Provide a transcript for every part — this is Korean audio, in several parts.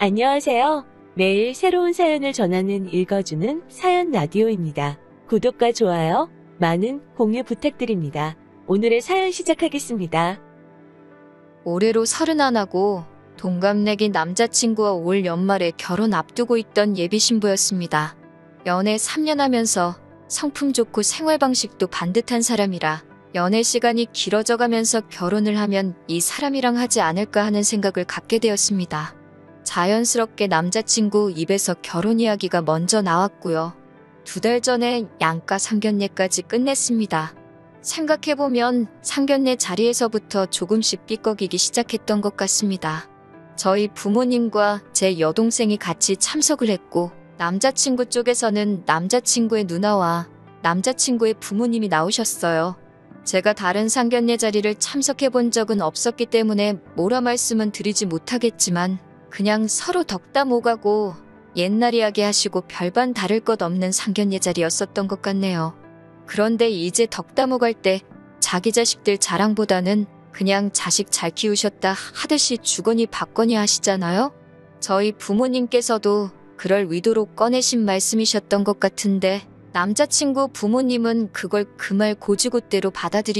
안녕하세요. 매일 새로운 사연을 전하는 읽어주는 사연 라디오입니다. 구독과 좋아요, 많은 공유 부탁드립니다. 오늘의 사연 시작하겠습니다. 올해로 31하고 동갑내기 남자친구와 올 연말에 결혼 앞두고 있던 예비신부였습니다. 연애 3년 하면서 성품 좋고 생활 방식도 반듯한 사람이라 연애 시간이 길어져가면서 결혼을 하면 이 사람이랑 하지 않을까 하는 생각을 갖게 되었습니다. 자연스럽게 남자친구 입에서 결혼 이야기가 먼저 나왔고요. 2달 전에 양가 상견례까지 끝냈습니다. 생각해보면 상견례 자리에서부터 조금씩 삐걱이기 시작했던 것 같습니다. 저희 부모님과 제 여동생이 같이 참석을 했고 남자친구 쪽에서는 남자친구의 누나와 남자친구의 부모님이 나오셨어요. 제가 다른 상견례 자리를 참석해본 적은 없었기 때문에 뭐라 말씀은 드리지 못하겠지만 그냥 서로 덕담 오가고 옛날 이야기 하시고 별반 다를 것 없는 상견례 자리였었던 것 같네요. 그런데 이제 덕담 오갈 때 자기 자식들 자랑보다는 그냥 자식 잘 키우셨다 하듯이 주거니 받거니 하시잖아요? 저희 부모님께서도 그럴 의도로 꺼내신 말씀이셨던 것 같은데 남자친구 부모님은 그걸 그 말 고지고대로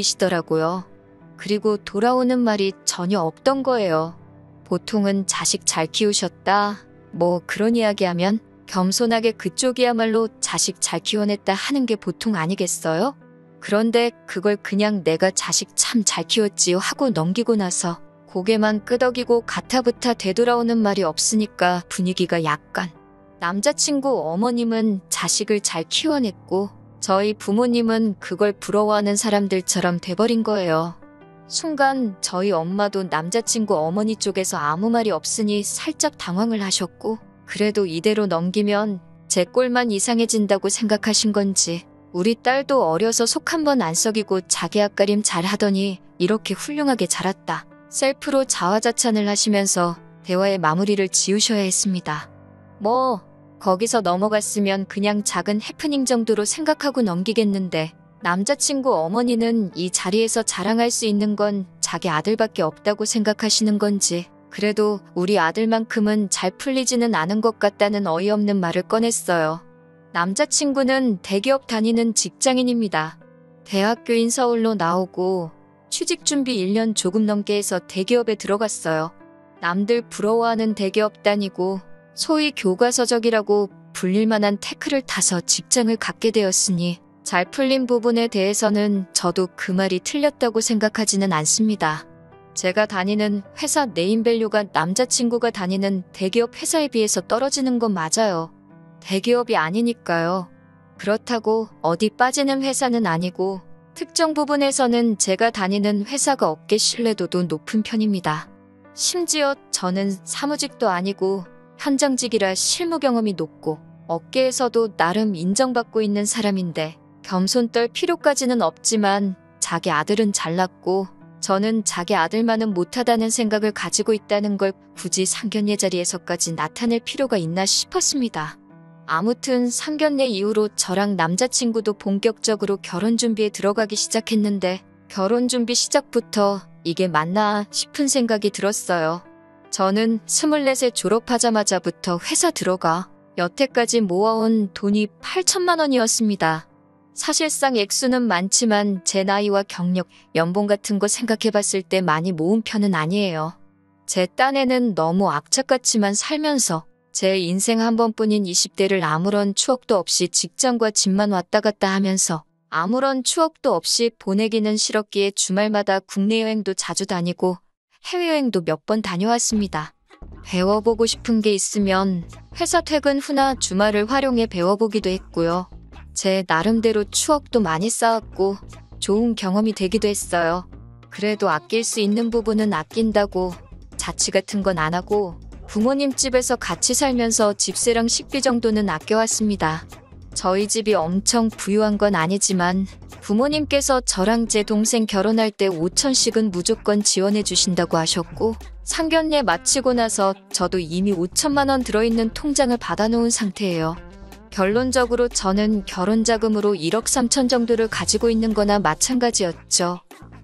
받아들이시더라고요. 그리고 돌아오는 말이 전혀 없던 거예요. 보통은 자식 잘 키우셨다, 뭐 그런 이야기하면 겸손하게 그쪽이야말로 자식 잘 키워냈다 하는 게 보통 아니겠어요? 그런데 그걸 그냥 내가 자식 참 잘 키웠지요 하고 넘기고 나서 고개만 끄덕이고 가타부타 되돌아오는 말이 없으니까 분위기가 약간. 남자친구 어머님은 자식을 잘 키워냈고 저희 부모님은 그걸 부러워하는 사람들처럼 돼버린 거예요. 순간 저희 엄마도 남자친구 어머니 쪽에서 아무 말이 없으니 살짝 당황을 하셨고 그래도 이대로 넘기면 제 꼴만 이상해진다고 생각하신 건지 우리 딸도 어려서 속 한 번 안 썩이고 자기 앞가림 잘하더니 이렇게 훌륭하게 자랐다. 셀프로 자화자찬을 하시면서 대화의 마무리를 지으셔야 했습니다. 뭐 거기서 넘어갔으면 그냥 작은 해프닝 정도로 생각하고 넘기겠는데 남자친구 어머니는 이 자리에서 자랑할 수 있는 건 자기 아들밖에 없다고 생각하시는 건지 그래도 우리 아들만큼은 잘 풀리지는 않은 것 같다는 어이없는 말을 꺼냈어요. 남자친구는 대기업 다니는 직장인입니다. 대학교인 서울로 나오고 취직 준비 1년 조금 넘게 해서 대기업에 들어갔어요. 남들 부러워하는 대기업 다니고 소위 교과서적이라고 불릴 만한 태클을 타서 직장을 갖게 되었으니 잘 풀린 부분에 대해서는 저도 그 말이 틀렸다고 생각하지는 않습니다. 제가 다니는 회사 네임밸류가 남자친구가 다니는 대기업 회사에 비해서 떨어지는 건 맞아요. 대기업이 아니니까요. 그렇다고 어디 빠지는 회사는 아니고 특정 부분에서는 제가 다니는 회사가 업계 신뢰도도 높은 편입니다. 심지어 저는 사무직도 아니고 현장직이라 실무 경험이 높고 업계에서도 나름 인정받고 있는 사람인데 겸손 떨 필요까지는 없지만 자기 아들은 잘났고 저는 자기 아들만은 못하다는 생각을 가지고 있다는 걸 굳이 상견례 자리에서까지 나타낼 필요가 있나 싶었습니다. 아무튼 상견례 이후로 저랑 남자친구도 본격적으로 결혼 준비에 들어가기 시작했는데 결혼 준비 시작부터 이게 맞나 싶은 생각이 들었어요. 저는 24세 졸업하자마자부터 회사 들어가 여태까지 모아온 돈이 8천만 원이었습니다. 사실상 액수는 많지만 제 나이와 경력, 연봉 같은 거 생각해봤을 때 많이 모은 편은 아니에요. 제 딴에는 너무 악착같이만 살면서 제 인생 한 번뿐인 20대를 아무런 추억도 없이 직장과 집만 왔다 갔다 하면서 아무런 추억도 없이 보내기는 싫었기에 주말마다 국내 여행도 자주 다니고 해외여행도 몇 번 다녀왔습니다. 배워보고 싶은 게 있으면 회사 퇴근 후나 주말을 활용해 배워보기도 했고요. 제 나름대로 추억도 많이 쌓았고 좋은 경험이 되기도 했어요. 그래도 아낄 수 있는 부분은 아낀다고 자취 같은 건 안 하고 부모님 집에서 같이 살면서 집세랑 식비 정도는 아껴왔습니다. 저희 집이 엄청 부유한 건 아니지만 부모님께서 저랑 제 동생 결혼할 때 5천씩은 무조건 지원해 주신다고 하셨고 상견례 마치고 나서 저도 이미 5천만 원 들어있는 통장을 받아놓은 상태예요. 결론적으로 저는 결혼 자금으로 1억 3천 정도를 가지고 있는 거나 마찬가지였죠.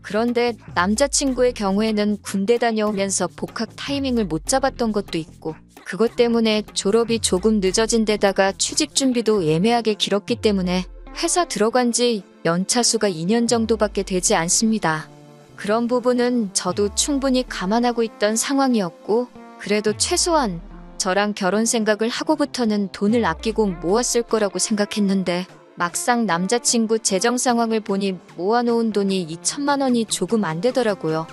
그런데 남자친구의 경우에는 군대 다녀오면서 복학 타이밍을 못 잡았던 것도 있고, 그것 때문에 졸업이 조금 늦어진 데다가 취직 준비도 애매하게 길었기 때문에 회사 들어간 지 연차수가 2년 정도밖에 되지 않습니다. 그런 부분은 저도 충분히 감안하고 있던 상황이었고, 그래도 최소한 저랑 결혼 생각을 하고부터는 돈을 아끼고 모았을 거라고 생각했는데, 막상 남자친구 재정 상황을 보니 모아놓은 돈이 2천만 원이 조금 안 되더라고요.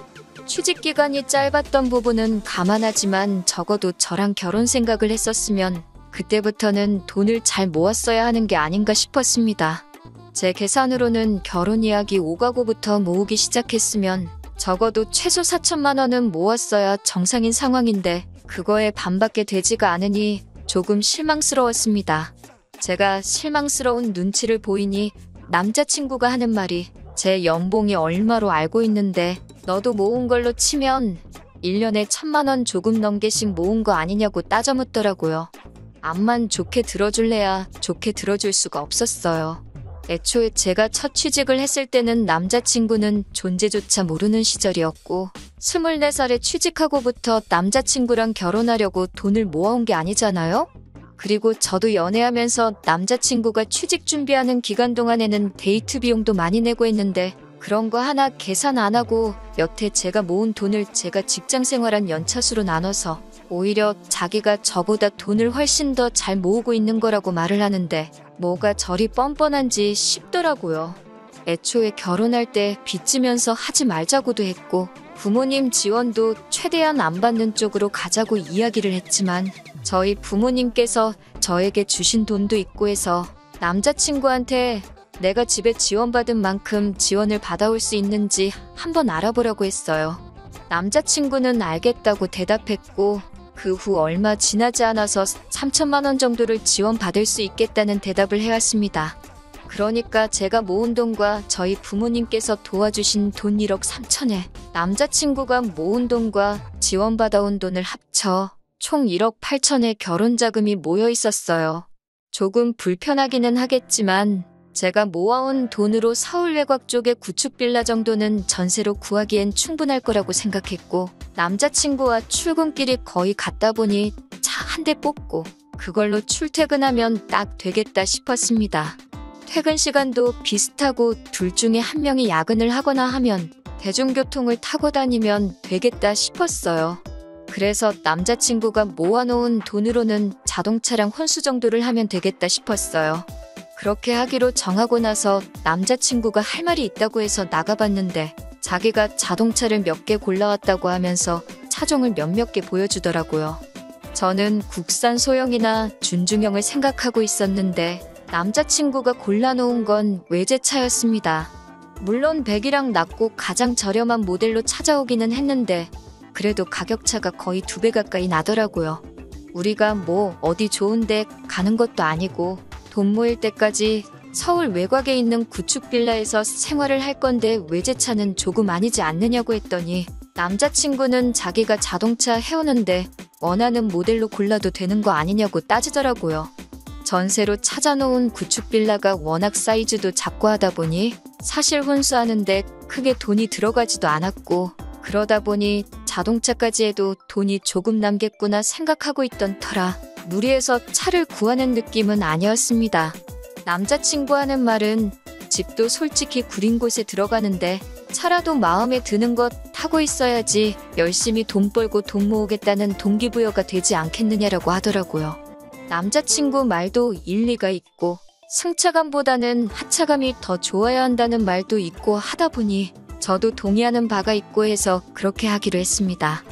취직 기간이 짧았던 부분은 감안하지만 적어도 저랑 결혼 생각을 했었으면 그때부터는 돈을 잘 모았어야 하는 게 아닌가 싶었습니다. 제 계산으로는 결혼 이야기 오가고부터 모으기 시작했으면 적어도 최소 4천만 원은 모았어야 정상인 상황인데 그거에 반밖에 되지가 않으니 조금 실망스러웠습니다. 제가 실망스러운 눈치를 보이니 남자친구가 하는 말이 제 연봉이 얼마로 알고 있는데 너도 모은 걸로 치면 1년에 1,000만 원 조금 넘게씩 모은 거 아니냐고 따져 묻더라고요. 암만 좋게 들어줄래야 좋게 들어줄 수가 없었어요. 애초에 제가 첫 취직을 했을 때는 남자친구는 존재조차 모르는 시절이었고 24살에 취직하고부터 남자친구랑 결혼하려고 돈을 모아온 게 아니잖아요? 그리고 저도 연애하면서 남자친구가 취직 준비하는 기간 동안에는 데이트 비용도 많이 내고 했는데 그런 거 하나 계산 안 하고 여태 제가 모은 돈을 제가 직장 생활한 연차수로 나눠서 오히려 자기가 저보다 돈을 훨씬 더 잘 모으고 있는 거라고 말을 하는데 뭐가 저리 뻔뻔한지 싶더라고요. 애초에 결혼할 때 빚지면서 하지 말자고도 했고 부모님 지원도 최대한 안 받는 쪽으로 가자고 이야기를 했지만 저희 부모님께서 저에게 주신 돈도 있고 해서 남자친구한테 내가 집에 지원받은 만큼 지원을 받아올 수 있는지 한번 알아보라고 했어요. 남자친구는 알겠다고 대답했고 그 후 얼마 지나지 않아서 3천만 원 정도를 지원받을 수 있겠다는 대답을 해왔습니다. 그러니까 제가 모은 돈과 저희 부모님께서 도와주신 돈 1억 3천에 남자친구가 모은 돈과 지원받아온 돈을 합쳐 총 1억 8천의 결혼 자금이 모여 있었어요. 조금 불편하기는 하겠지만 제가 모아온 돈으로 서울 외곽 쪽의 구축 빌라 정도는 전세로 구하기엔 충분할 거라고 생각했고 남자친구와 출근길이 거의 같다 보니 차 한 대 뽑고 그걸로 출퇴근하면 딱 되겠다 싶었습니다. 퇴근 시간도 비슷하고 둘 중에 한 명이 야근을 하거나 하면 대중교통을 타고 다니면 되겠다 싶었어요. 그래서 남자친구가 모아놓은 돈으로는 자동차랑 혼수 정도를 하면 되겠다 싶었어요. 그렇게 하기로 정하고 나서 남자친구가 할 말이 있다고 해서 나가봤는데 자기가 자동차를 몇 개 골라왔다고 하면서 차종을 몇몇 개 보여주더라고요. 저는 국산 소형이나 준중형을 생각하고 있었는데 남자친구가 골라놓은 건 외제차였습니다. 물론 배기량 낮고 가장 저렴한 모델로 찾아오기는 했는데 그래도 가격차가 거의 2배 가까이 나더라고요. 우리가 뭐 어디 좋은데 가는 것도 아니고 돈 모일 때까지 서울 외곽에 있는 구축 빌라에서 생활을 할 건데 외제차는 조금 아니지 않느냐고 했더니 남자친구는 자기가 자동차 해오는데 원하는 모델로 골라도 되는 거 아니냐고 따지더라고요. 전세로 찾아놓은 구축 빌라가 워낙 사이즈도 작고 하다 보니 사실 혼수하는데 크게 돈이 들어가지도 않았고 그러다 보니 자동차까지 해도 돈이 조금 남겠구나 생각하고 있던 터라 무리해서 차를 구하는 느낌은 아니었습니다. 남자친구 하는 말은 집도 솔직히 구린 곳에 들어가는데 차라도 마음에 드는 것 타고 있어야지 열심히 돈 벌고 돈 모으겠다는 동기부여가 되지 않겠느냐라고 하더라고요. 남자친구 말도 일리가 있고 승차감보다는 하차감이 더 좋아야 한다는 말도 있고 하다 보니 저도 동의하는 바가 있고 해서 그렇게 하기로 했습니다.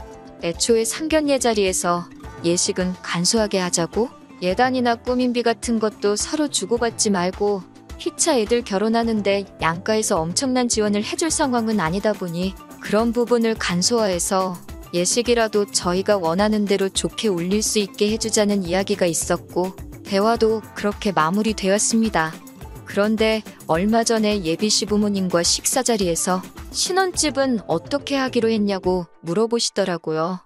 애초에 상견례 자리에서 예식은 간소하게 하자고 예단이나 꾸민비 같은 것도 서로 주고받지 말고 피차 애들 결혼하는데 양가에서 엄청난 지원을 해줄 상황은 아니다 보니 그런 부분을 간소화해서 예식이라도 저희가 원하는 대로 좋게 올릴 수 있게 해주자는 이야기가 있었고 대화도 그렇게 마무리되었습니다. 그런데 얼마 전에 예비 시부모님과 식사 자리에서 신혼집은 어떻게 하기로 했냐고 물어보시더라고요.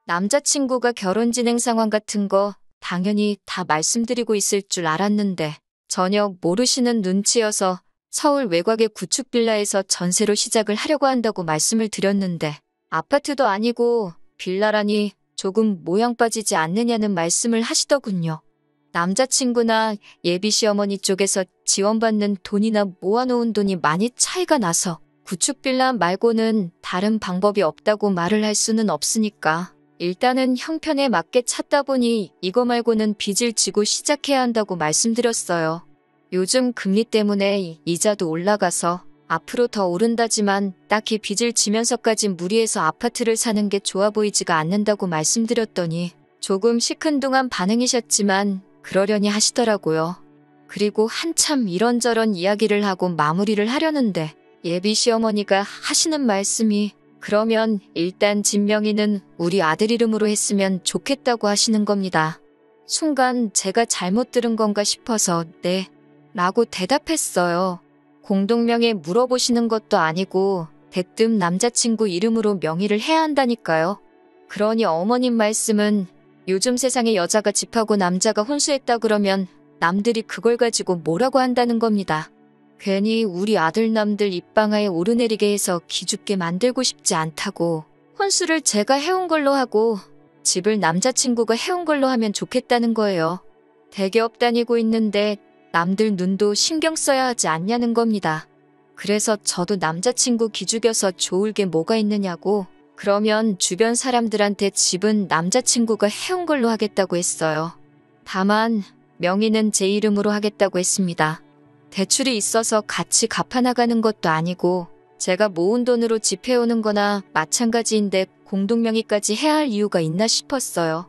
남자친구가 결혼 진행 상황 같은 거 당연히 다 말씀드리고 있을 줄 알았는데 전혀 모르시는 눈치여서 서울 외곽의 구축 빌라에서 전세로 시작을 하려고 한다고 말씀을 드렸는데 아파트도 아니고 빌라라니 조금 모양 빠지지 않느냐는 말씀을 하시더군요. 남자친구나 예비 시어머니 쪽에서 지원받는 돈이나 모아놓은 돈이 많이 차이가 나서 구축 빌라 말고는 다른 방법이 없다고 말을 할 수는 없으니까 일단은 형편에 맞게 찾다 보니 이거 말고는 빚을 지고 시작해야 한다고 말씀드렸어요. 요즘 금리 때문에 이자도 올라가서 앞으로 더 오른다지만 딱히 빚을 지면서까지 무리해서 아파트를 사는 게 좋아 보이지가 않는다고 말씀드렸더니 조금 시큰둥한 반응이셨지만 그러려니 하시더라고요. 그리고 한참 이런저런 이야기를 하고 마무리를 하려는데 예비 시어머니가 하시는 말씀이 그러면 일단 집 명의는 우리 아들 이름으로 했으면 좋겠다고 하시는 겁니다. 순간 제가 잘못 들은 건가 싶어서 네 라고 대답했어요. 공동명의 물어보시는 것도 아니고 대뜸 남자친구 이름으로 명의를 해야 한다니까요. 그러니 어머님 말씀은 요즘 세상에 여자가 집하고 남자가 혼수했다 그러면 남들이 그걸 가지고 뭐라고 한다는 겁니다. 괜히 우리 아들 남들 입방아에 오르내리게 해서 기죽게 만들고 싶지 않다고 혼수를 제가 해온 걸로 하고 집을 남자친구가 해온 걸로 하면 좋겠다는 거예요. 대기업 다니고 있는데 남들 눈도 신경 써야 하지 않냐는 겁니다. 그래서 저도 남자친구 기죽여서 좋을 게 뭐가 있느냐고 그러면 주변 사람들한테 집은 남자친구가 해온 걸로 하겠다고 했어요. 다만 명의는 제 이름으로 하겠다고 했습니다. 대출이 있어서 같이 갚아나가는 것도 아니고 제가 모은 돈으로 집 해오는 거나 마찬가지인데 공동명의까지 해야 할 이유가 있나 싶었어요.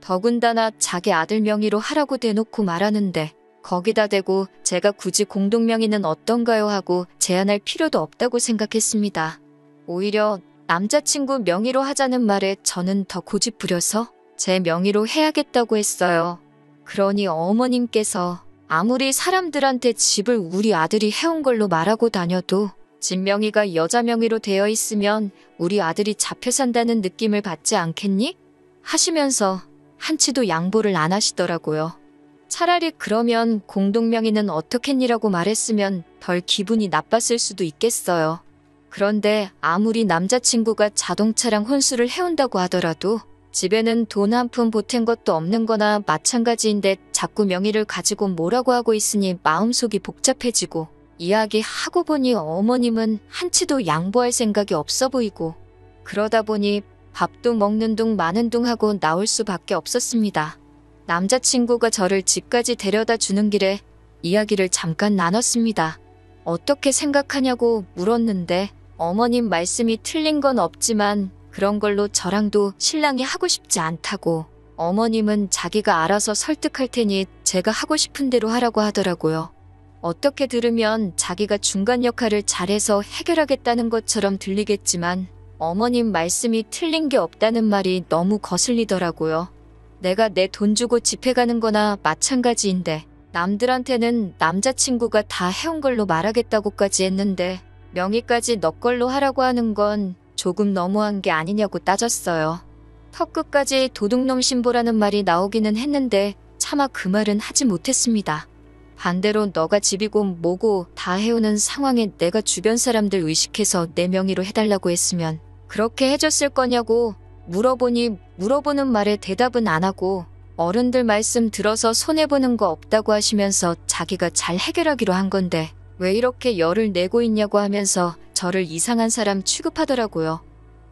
더군다나 자기 아들 명의로 하라고 대놓고 말하는데 거기다 대고 제가 굳이 공동명의는 어떤가요 하고 제안할 필요도 없다고 생각했습니다. 오히려 남자친구 명의로 하자는 말에 저는 더 고집부려서 제 명의로 해야겠다고 했어요. 그러니 어머님께서 아무리 사람들한테 집을 우리 아들이 해온 걸로 말하고 다녀도 집 명의가 여자 명의로 되어 있으면 우리 아들이 잡혀 산다는 느낌을 받지 않겠니? 하시면서 한치도 양보를 안 하시더라고요. 차라리 그러면 공동명의는 어떻겠니라고 말했으면 덜 기분이 나빴을 수도 있겠어요. 그런데 아무리 남자친구가 자동차랑 혼수를 해온다고 하더라도 집에는 돈 한 푼 보탠 것도 없는 거나 마찬가지인데 자꾸 명의를 가지고 뭐라고 하고 있으니 마음속이 복잡해지고 이야기하고 보니 어머님은 한치도 양보할 생각이 없어 보이고 그러다 보니 밥도 먹는 둥 마는 둥 하고 나올 수밖에 없었습니다. 남자친구가 저를 집까지 데려다 주는 길에 이야기를 잠깐 나눴습니다. 어떻게 생각하냐고 물었는데 어머님 말씀이 틀린 건 없지만 그런 걸로 저랑도 신랑이 하고 싶지 않다고 어머님은 자기가 알아서 설득할 테니 제가 하고 싶은 대로 하라고 하더라고요. 어떻게 들으면 자기가 중간 역할을 잘해서 해결하겠다는 것처럼 들리겠지만 어머님 말씀이 틀린 게 없다는 말이 너무 거슬리더라고요. 내가 내 돈 주고 집해가는 거나 마찬가지인데 남들한테는 남자친구가 다 해온 걸로 말하겠다고까지 했는데 명의까지 너 걸로 하라고 하는 건 조금 너무한 게 아니냐고 따졌어요. 턱끝까지 도둑놈 신보라는 말이 나오기는 했는데 차마 그 말은 하지 못했습니다. 반대로 너가 집이고 뭐고 다 해오는 상황에 내가 주변 사람들 의식해서 내 명의로 해달라고 했으면 그렇게 해줬을 거냐고 물어보니 물어보는 말에 대답은 안 하고 어른들 말씀 들어서 손해보는 거 없다고 하시면서 자기가 잘 해결하기로 한 건데 왜 이렇게 열을 내고 있냐고 하면서 저를 이상한 사람 취급하더라고요.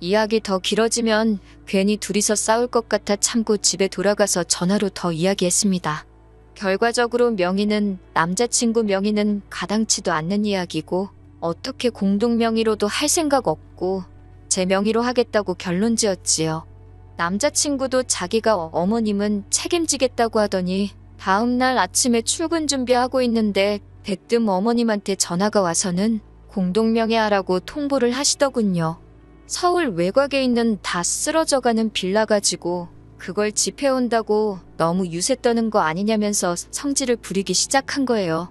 이야기 더 길어지면 괜히 둘이서 싸울 것 같아 참고 집에 돌아가서 전화로 더 이야기했습니다. 결과적으로 명의는 남자친구 명의는 가당치도 않는 이야기고 어떻게 공동명의로도 할 생각 없고 제 명의로 하겠다고 결론 지었지요. 남자친구도 자기가 어머님은 책임지겠다고 하더니 다음날 아침에 출근 준비하고 있는데 대뜸 어머님한테 전화가 와서는 공동명의하라고 통보를 하시더군요. 서울 외곽에 있는 다 쓰러져가는 빌라 가지고 그걸 집해온다고 너무 유세 떠는 거 아니냐면서 성질을 부리기 시작한 거예요.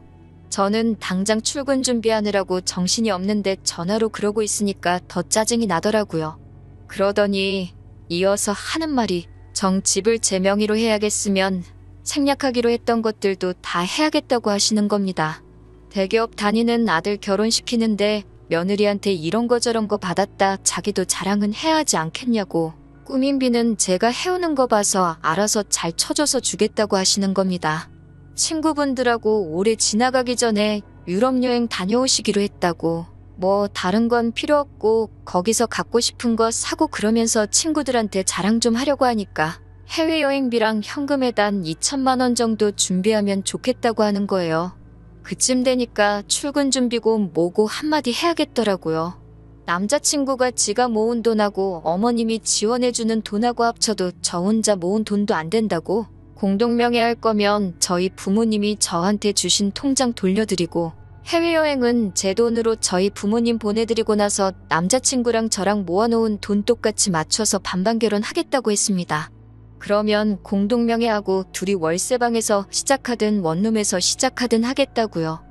저는 당장 출근 준비하느라고 정신이 없는데 전화로 그러고 있으니까 더 짜증이 나더라고요. 그러더니 이어서 하는 말이 정 집을 제 명의로 해야겠으면 생략하기로 했던 것들도 다 해야겠다고 하시는 겁니다. 대기업 다니는 아들 결혼시키는데 며느리한테 이런 거 저런 거 받았다 자기도 자랑은 해야 하지 않겠냐고. 꾸민비는 제가 해오는 거 봐서 알아서 잘 쳐줘서 주겠다고 하시는 겁니다. 친구분들하고 올해 지나가기 전에 유럽 여행 다녀오시기로 했다고. 뭐 다른 건 필요 없고 거기서 갖고 싶은 거 사고 그러면서 친구들한테 자랑 좀 하려고 하니까 해외여행비랑 현금에단 2천만 원 정도 준비하면 좋겠다고 하는 거예요. 그쯤 되니까 출근 준비고 뭐고 한마디 해야겠더라고요. 남자친구가 지가 모은 돈하고 어머님이 지원해주는 돈하고 합쳐도 저 혼자 모은 돈도 안 된다고. 공동명의할 거면 저희 부모님이 저한테 주신 통장 돌려드리고 해외여행은 제 돈으로 저희 부모님 보내드리고 나서 남자친구랑 저랑 모아놓은 돈 똑같이 맞춰서 반반 결혼하겠다고 했습니다. 그러면 공동명의하고 둘이 월세방에서 시작하든 원룸에서 시작하든 하겠다고요.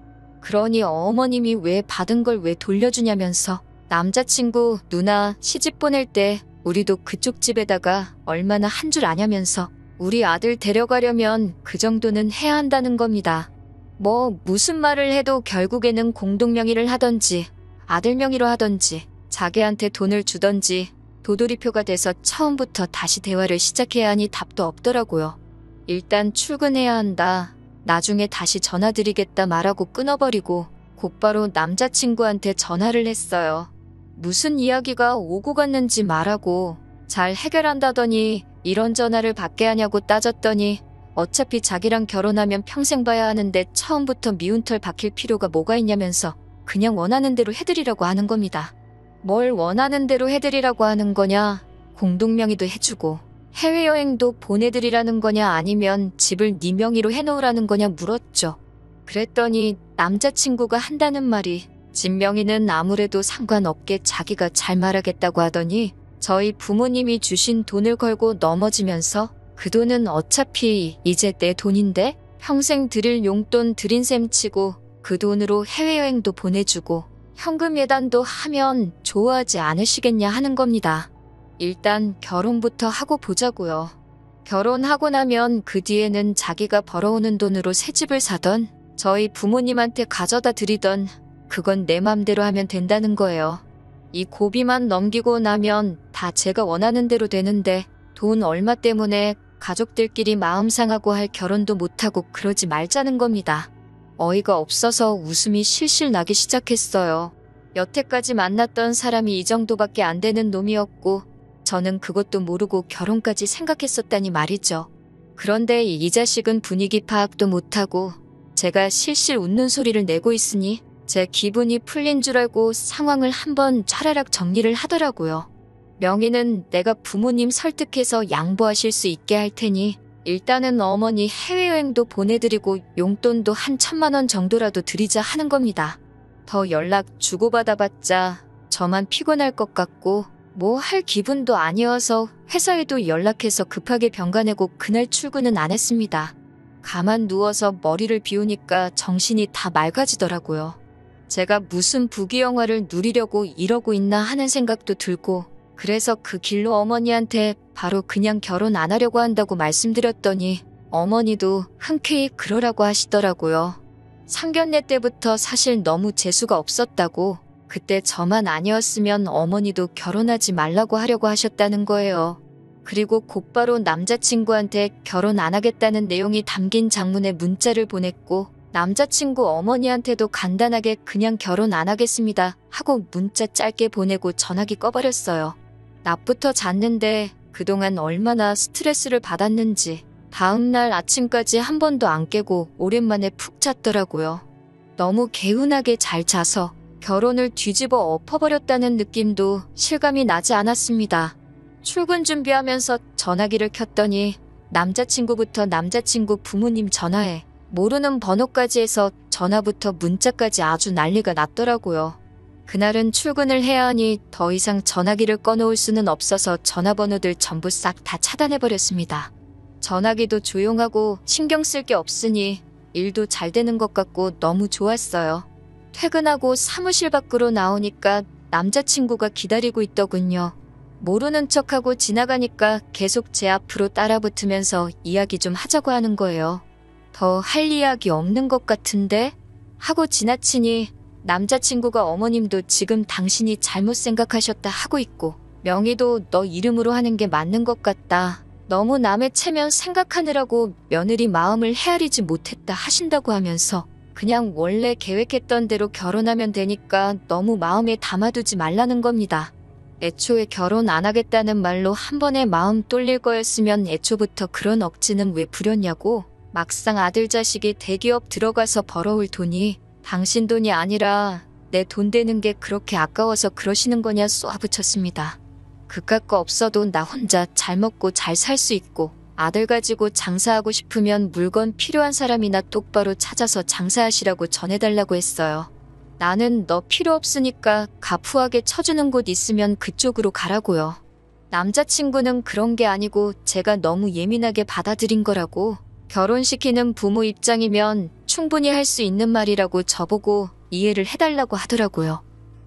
그러니 어머님이 왜 받은 걸 왜 돌려주냐면서 남자친구 누나 시집 보낼 때 우리도 그쪽 집에다가 얼마나 한 줄 아냐면서 우리 아들 데려가려면 그 정도는 해야 한다는 겁니다. 뭐 무슨 말을 해도 결국에는 공동명의를 하던지 아들 명의로 하던지 자기한테 돈을 주던지 도돌이표가 돼서 처음부터 다시 대화를 시작해야 하니 답도 없더라고요. 일단 출근해야 한다. 나중에 다시 전화드리겠다 말하고 끊어버리고 곧바로 남자친구한테 전화를 했어요. 무슨 이야기가 오고 갔는지 말하고 잘 해결한다더니 이런 전화를 받게 하냐고 따졌더니 어차피 자기랑 결혼하면 평생 봐야 하는데 처음부터 미운 털 박힐 필요가 뭐가 있냐면서 그냥 원하는 대로 해드리라고 하는 겁니다. 뭘 원하는 대로 해드리라고 하는 거냐? 공동명의도 해주고 해외여행도 보내드리라는 거냐 아니면 집을 네 명의로 해놓으라는 거냐 물었죠. 그랬더니 남자친구가 한다는 말이 집 명의는 아무래도 상관없게 자기가 잘 말하겠다고 하더니 저희 부모님이 주신 돈을 걸고 넘어지면서 그 돈은 어차피 이제 내 돈인데 평생 드릴 용돈 드린 셈 치고 그 돈으로 해외여행도 보내주고 현금 예단도 하면 좋아하지 않으시겠냐 하는 겁니다. 일단 결혼부터 하고 보자고요. 결혼하고 나면 그 뒤에는 자기가 벌어오는 돈으로 새 집을 사던 저희 부모님한테 가져다 드리던 그건 내 맘대로 하면 된다는 거예요. 이 고비만 넘기고 나면 다 제가 원하는 대로 되는데 돈 얼마 때문에 가족들끼리 마음 상하고 할 결혼도 못하고 그러지 말자는 겁니다. 어이가 없어서 웃음이 실실 나기 시작했어요. 여태까지 만났던 사람이 이 정도밖에 안 되는 놈이었고 저는 그것도 모르고 결혼까지 생각했었다니 말이죠. 그런데 이 자식은 분위기 파악도 못하고 제가 실실 웃는 소리를 내고 있으니 제 기분이 풀린 줄 알고 상황을 한번 차라락 정리를 하더라고요. 명의는 내가 부모님 설득해서 양보하실 수 있게 할 테니 일단은 어머니 해외여행도 보내드리고 용돈도 한 1,000만 원 정도라도 드리자 하는 겁니다. 더 연락 주고받아봤자 저만 피곤할 것 같고 뭐 할 기분도 아니어서 회사에도 연락해서 급하게 병가 내고 그날 출근은 안 했습니다. 가만 누워서 머리를 비우니까 정신이 다 맑아지더라고요. 제가 무슨 부귀영화를 누리려고 이러고 있나 하는 생각도 들고 그래서 그 길로 어머니한테 바로 그냥 결혼 안 하려고 한다고 말씀드렸더니 어머니도 흔쾌히 그러라고 하시더라고요. 상견례 때부터 사실 너무 재수가 없었다고 그때 저만 아니었으면 어머니도 결혼하지 말라고 하려고 하셨다는 거예요. 그리고 곧바로 남자친구한테 결혼 안 하겠다는 내용이 담긴 장문의 문자를 보냈고 남자친구 어머니한테도 간단하게 그냥 결혼 안 하겠습니다 하고 문자 짧게 보내고 전화기 꺼버렸어요. 낮부터 잤는데 그동안 얼마나 스트레스를 받았는지 다음날 아침까지 한 번도 안 깨고 오랜만에 푹 잤더라고요. 너무 개운하게 잘 자서 결혼을 뒤집어 엎어버렸다는 느낌도 실감이 나지 않았습니다. 출근 준비하면서 전화기를 켰더니 남자친구부터 남자친구 부모님 전화에 모르는 번호까지 해서 전화부터 문자까지 아주 난리가 났더라고요. 그날은 출근을 해야 하니 더 이상 전화기를 꺼놓을 수는 없어서 전화번호들 전부 싹 다 차단해버렸습니다. 전화기도 조용하고 신경 쓸 게 없으니 일도 잘 되는 것 같고 너무 좋았어요. 퇴근하고 사무실 밖으로 나오니까 남자친구가 기다리고 있더군요. 모르는 척하고 지나가니까 계속 제 앞으로 따라붙으면서 이야기 좀 하자고 하는 거예요. 더 할 이야기 없는 것 같은데? 하고 지나치니 남자친구가 어머님도 지금 당신이 잘못 생각하셨다 하고 있고 명의도 너 이름으로 하는 게 맞는 것 같다. 너무 남의 체면 생각하느라고 며느리 마음을 헤아리지 못했다 하신다고 하면서 그냥 원래 계획했던 대로 결혼하면 되니까 너무 마음에 담아두지 말라는 겁니다. 애초에 결혼 안 하겠다는 말로 한 번에 마음 뚫릴 거였으면 애초부터 그런 억지는 왜 부렸냐고. 막상 아들 자식이 대기업 들어가서 벌어올 돈이 당신 돈이 아니라 내 돈 되는 게 그렇게 아까워서 그러시는 거냐 쏘아붙였습니다. 그깟 거 없어도 나 혼자 잘 먹고 잘 살 수 있고 아들 가지고 장사하고 싶으면 물건 필요한 사람이나 똑바로 찾아서 장사하시라고 전해달라고 했어요. 나는 너 필요 없으니까 가푸하게 쳐주는 곳 있으면 그쪽으로 가라고요. 남자친구는 그런 게 아니고 제가 너무 예민하게 받아들인 거라고. 결혼시키는 부모 입장이면 충분히 할 수 있는 말이라고 저보고 이해를 해달라고 하더라고요.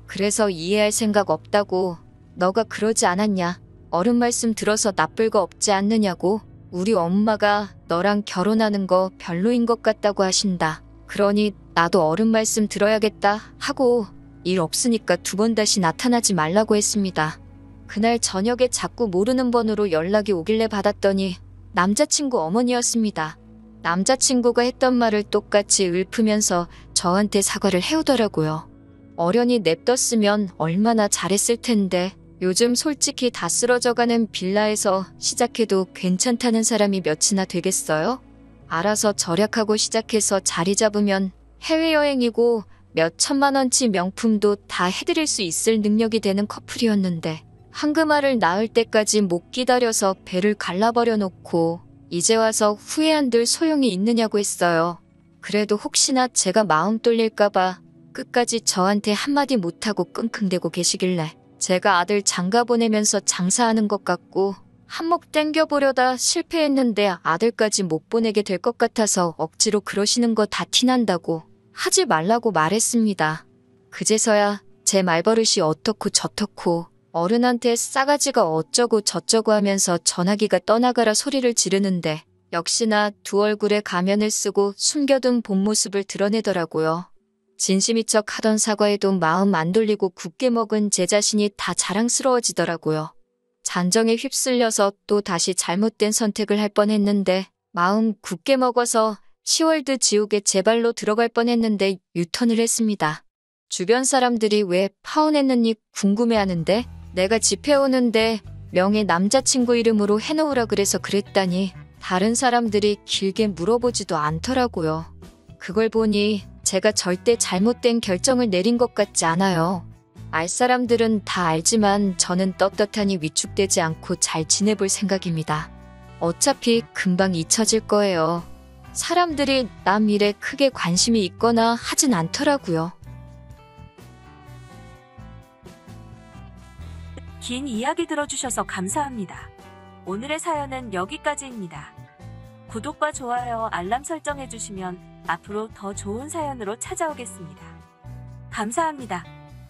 그래서 이해할 생각 없다고. 너가 그러지 않았냐. 어른 말씀 들어서 나쁠 거 없지 않느냐고. 우리 엄마가 너랑 결혼하는 거 별로인 것 같다고 하신다. 그러니 나도 어른 말씀 들어야겠다 하고 일 없으니까 두 번 다시 나타나지 말라고 했습니다. 그날 저녁에 자꾸 모르는 번호로 연락이 오길래 받았더니 남자친구 어머니였습니다. 남자친구가 했던 말을 똑같이 읊으면서 저한테 사과를 해오더라고요. 어련히 냅뒀으면 얼마나 잘했을 텐데 요즘 솔직히 다 쓰러져가는 빌라에서 시작해도 괜찮다는 사람이 몇이나 되겠어요? 알아서 절약하고 시작해서 자리 잡으면 해외여행이고 몇 천만 원치 명품도 다 해드릴 수 있을 능력이 되는 커플이었는데 황금알을 낳을 때까지 못 기다려서 배를 갈라버려 놓고 이제 와서 후회한들 소용이 있느냐고 했어요. 그래도 혹시나 제가 마음 뚫릴까봐 끝까지 저한테 한마디 못하고 끙끙대고 계시길래 제가 아들 장가 보내면서 장사하는 것 같고 한몫 땡겨보려다 실패했는데 아들까지 못 보내게 될 것 같아서 억지로 그러시는 거 다 티난다고 하지 말라고 말했습니다. 그제서야 제 말버릇이 어떻고 저떻고 어른한테 싸가지가 어쩌고 저쩌고 하면서 전화기가 떠나가라 소리를 지르는데 역시나 두 얼굴에 가면을 쓰고 숨겨둔 본 모습을 드러내더라고요. 진심인 척 하던 사과에도 마음 안 돌리고 굳게 먹은 제 자신이 다 자랑스러워지더라고요. 잔정에 휩쓸려서 또 다시 잘못된 선택을 할 뻔했는데 마음 굳게 먹어서 시월드 지옥에 제 발로 들어갈 뻔했는데 유턴을 했습니다. 주변 사람들이 왜 파혼했느니 궁금해하는데 내가 집해오는데 명예 남자친구 이름으로 해놓으라 그래서 그랬다니 다른 사람들이 길게 물어보지도 않더라고요. 그걸 보니 제가 절대 잘못된 결정을 내린 것 같지 않아요. 알 사람들은 다 알지만 저는 떳떳하니 위축되지 않고 잘 지내볼 생각입니다. 어차피 금방 잊혀질 거예요. 사람들이 남 일에 크게 관심이 있거나 하진 않더라고요. 긴 이야기 들어주셔서 감사합니다. 오늘의 사연은 여기까지입니다. 구독과 좋아요, 알람 설정해주시면 앞으로 더 좋은 사연으로 찾아오겠습니다. 감사합니다.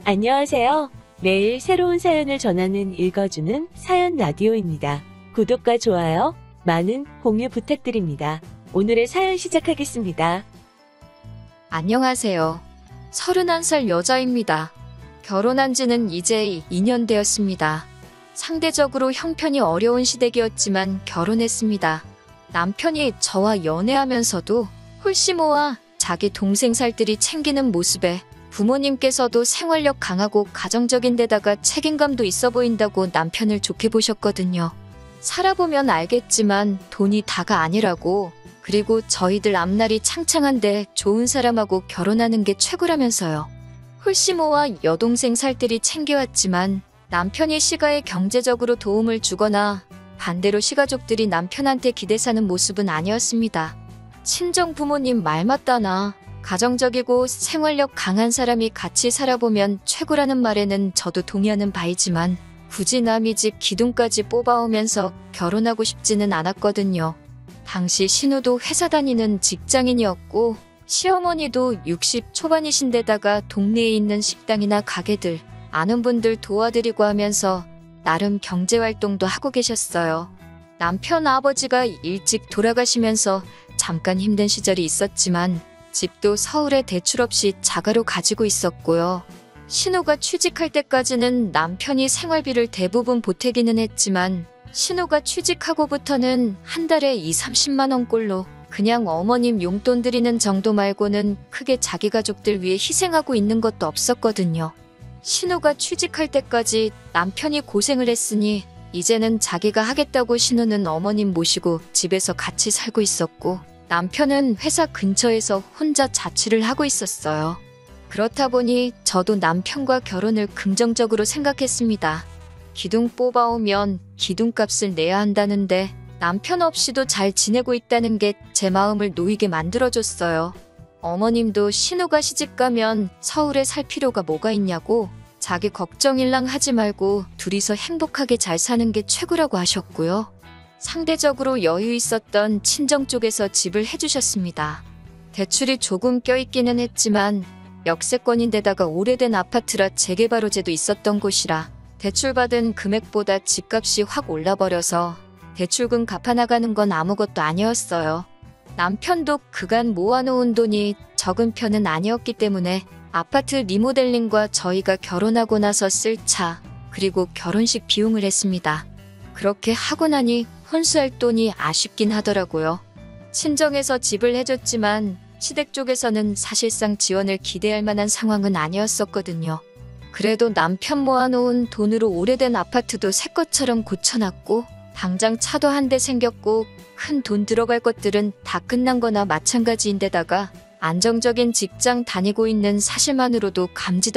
안녕하세요. 매일 새로운 사연을 전하는 읽어주는 사연 라디오입니다. 구독과 좋아요, 많은 공유 부탁드립니다. 오늘의 사연 시작하겠습니다. 안녕하세요. 31살 여자입니다. 결혼한 지는 이제 2년 되었습니다. 상대적으로 형편이 어려운 시댁이었지만 결혼했습니다. 남편이 저와 연애하면서도 홀씨모아 자기 동생 살들이 챙기는 모습에 부모님께서도 생활력 강하고 가정적인 데다가 책임감도 있어 보인다고 남편을 좋게 보셨거든요. 살아보면 알겠지만 돈이 다가 아니라고. 그리고 저희들 앞날이 창창한데 좋은 사람하고 결혼하는 게 최고라면서요. 홀씨모와 여동생 살들이 챙겨왔지만 남편이 시가에 경제적으로 도움을 주거나 반대로 시가족들이 남편한테 기대 사는 모습은 아니었습니다. 친정 부모님 말 맞다나 가정적이고 생활력 강한 사람이 같이 살아보면 최고라는 말에는 저도 동의하는 바이지만 굳이 남의 집 기둥까지 뽑아오면서 결혼하고 싶지는 않았거든요. 당시 신우도 회사 다니는 직장인이었고 시어머니도 60 초반이신데다가 동네에 있는 식당이나 가게들, 아는 분들 도와드리고 하면서 나름 경제활동도 하고 계셨어요. 남편 아버지가 일찍 돌아가시면서 잠깐 힘든 시절이 있었지만 집도 서울에 대출 없이 자가로 가지고 있었고요. 신우가 취직할 때까지는 남편이 생활비를 대부분 보태기는 했지만 신우가 취직하고부터는 한 달에 30만 원꼴로 그냥 어머님 용돈 드리는 정도 말고는 크게 자기 가족들 위해 희생하고 있는 것도 없었거든요. 신우가 취직할 때까지 남편이 고생을 했으니 이제는 자기가 하겠다고 신우는 어머님 모시고 집에서 같이 살고 있었고 남편은 회사 근처에서 혼자 자취를 하고 있었어요. 그렇다 보니 저도 남편과 결혼을 긍정적으로 생각했습니다. 기둥 뽑아오면 기둥값을 내야 한다는데 남편 없이도 잘 지내고 있다는 게 제 마음을 놓이게 만들어줬어요. 어머님도 신우가 시집가면 서울에 살 필요가 뭐가 있냐고 자기 걱정일랑 하지 말고 둘이서 행복하게 잘 사는 게 최고라고 하셨고요. 상대적으로 여유 있었던 친정 쪽에서 집을 해주셨습니다. 대출이 조금 껴있기는 했지만 역세권인데다가 오래된 아파트라 재개발 호재도 있었던 곳이라 대출받은 금액보다 집값이 확 올라버려서 대출금 갚아나가는 건 아무것도 아니었어요. 남편도 그간 모아놓은 돈이 적은 편은 아니었기 때문에 아파트 리모델링과 저희가 결혼하고 나서 쓸 차, 그리고 결혼식 비용을 했습니다. 그렇게 하고 나니 혼수할 돈이 아쉽긴 하더라고요. 친정에서 집을 해줬지만 시댁 쪽에서는 사실상 지원을 기대할 만한 상황은 아니었었거든요. 그래도 남편 모아놓은 돈으로 오래된 아파트도 새 것처럼 고쳐놨고 당장 차도 한 대 생겼고 큰 돈 들어갈 것들은 다 끝난 거나 마찬가지인데다가 안정적인 직장 다니고 있는 사실만으로도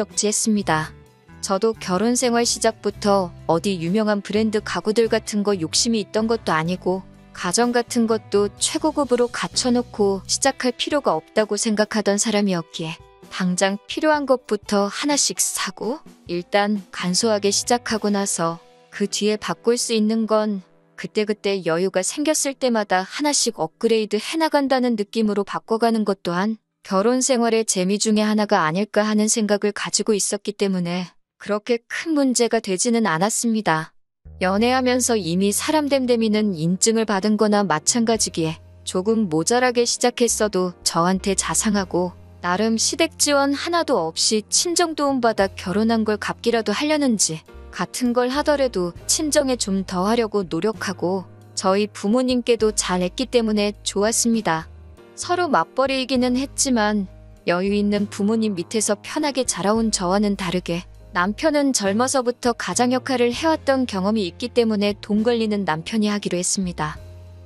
감지덕지했습니다. 저도 결혼 생활 시작부터 어디 유명한 브랜드 가구들 같은 거 욕심이 있던 것도 아니고 가정 같은 것도 최고급으로 갖춰놓고 시작할 필요가 없다고 생각하던 사람이었기에 당장 필요한 것부터 하나씩 사고 일단 간소하게 시작하고 나서 그 뒤에 바꿀 수 있는 건 그때그때 여유가 생겼을 때마다 하나씩 업그레이드 해나간다는 느낌으로 바꿔가는 것 또한 결혼 생활의 재미 중에 하나가 아닐까 하는 생각을 가지고 있었기 때문에 그렇게 큰 문제가 되지는 않았습니다. 연애하면서 이미 사람 됨됨이는 인증을 받은 거나 마찬가지기에 조금 모자라게 시작했어도 저한테 자상하고 나름 시댁 지원 하나도 없이 친정 도움받아 결혼한 걸 갚기라도 하려는지 같은 걸 하더라도 친정에 좀 더 하려고 노력하고 저희 부모님께도 잘했기 때문에 좋았습니다. 서로 맞벌이이기는 했지만 여유 있는 부모님 밑에서 편하게 자라온 저와는 다르게 남편은 젊어서부터 가장 역할을 해왔던 경험이 있기 때문에 돈 걸리는 남편이 하기로 했습니다.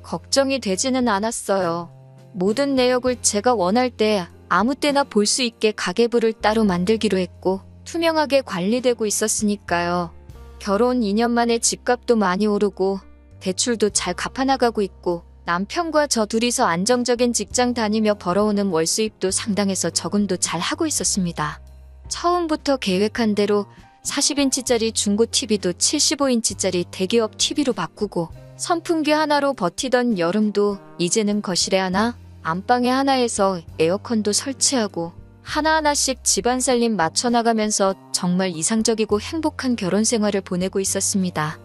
걱정이 되지는 않았어요. 모든 내역을 제가 원할 때 아무 때나 볼 수 있게 가계부를 따로 만들기로 했고 투명하게 관리되고 있었으니까요. 결혼 2년 만에 집값도 많이 오르고 대출도 잘 갚아나가고 있고 남편과 저 둘이서 안정적인 직장 다니며 벌어오는 월수입도 상당해서 저금도 잘 하고 있었습니다. 처음부터 계획한 대로 40인치짜리 중고 TV도 75인치짜리 대기업 TV로 바꾸고 선풍기 하나로 버티던 여름도 이제는 거실에 하나, 안방에 하나에서 에어컨도 설치하고 하나하나씩 집안 살림 맞춰나가면서 정말 이상적이고 행복한 결혼 생활을 보내고 있었습니다.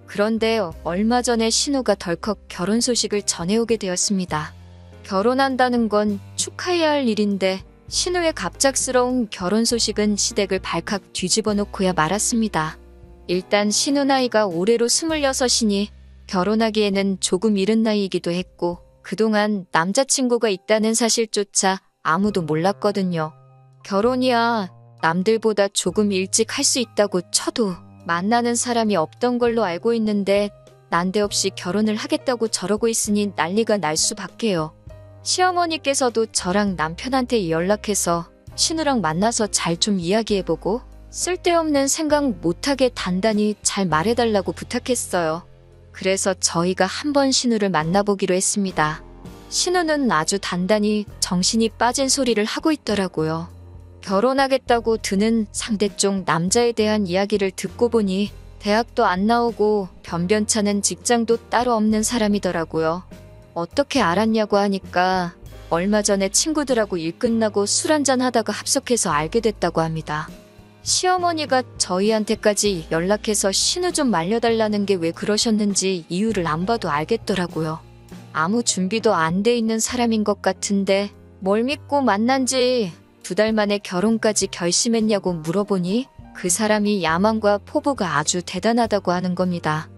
그런데 얼마 전에 신우가 덜컥 결혼 소식을 전해오게 되었습니다. 결혼한다는 건 축하해야 할 일인데 신우의 갑작스러운 결혼 소식은 시댁을 발칵 뒤집어 놓고야 말았습니다. 일단 신우 나이가 올해로 26이니 결혼하기에는 조금 이른 나이이기도 했고 그동안 남자친구가 있다는 사실조차 아무도 몰랐거든요. 결혼이야 남들보다 조금 일찍 할 수 있다고 쳐도 만나는 사람이 없던 걸로 알고 있는데 난데없이 결혼을 하겠다고 저러고 있으니 난리가 날 수밖에요. 시어머니께서도 저랑 남편한테 연락해서 신우랑 만나서 잘 좀 이야기해보고 쓸데없는 생각 못하게 단단히 잘 말해달라고 부탁했어요. 그래서 저희가 한번 신우를 만나보기로 했습니다. 신우는 아주 단단히 정신이 빠진 소리를 하고 있더라고요. 결혼하겠다고 드는 상대 쪽 남자에 대한 이야기를 듣고 보니 대학도 안 나오고 변변찮은 직장도 따로 없는 사람이더라고요. 어떻게 알았냐고 하니까 얼마 전에 친구들하고 일 끝나고 술 한잔 하다가 합석해서 알게 됐다고 합니다. 시어머니가 저희한테까지 연락해서 신우 좀 말려달라는 게 왜 그러셨는지 이유를 안 봐도 알겠더라고요. 아무 준비도 안 돼 있는 사람인 것 같은데 뭘 믿고 만난 지 2달 만에 결혼까지 결심했냐고 물어보니 그 사람이 야망과 포부가 아주 대단하다고 하는 겁니다.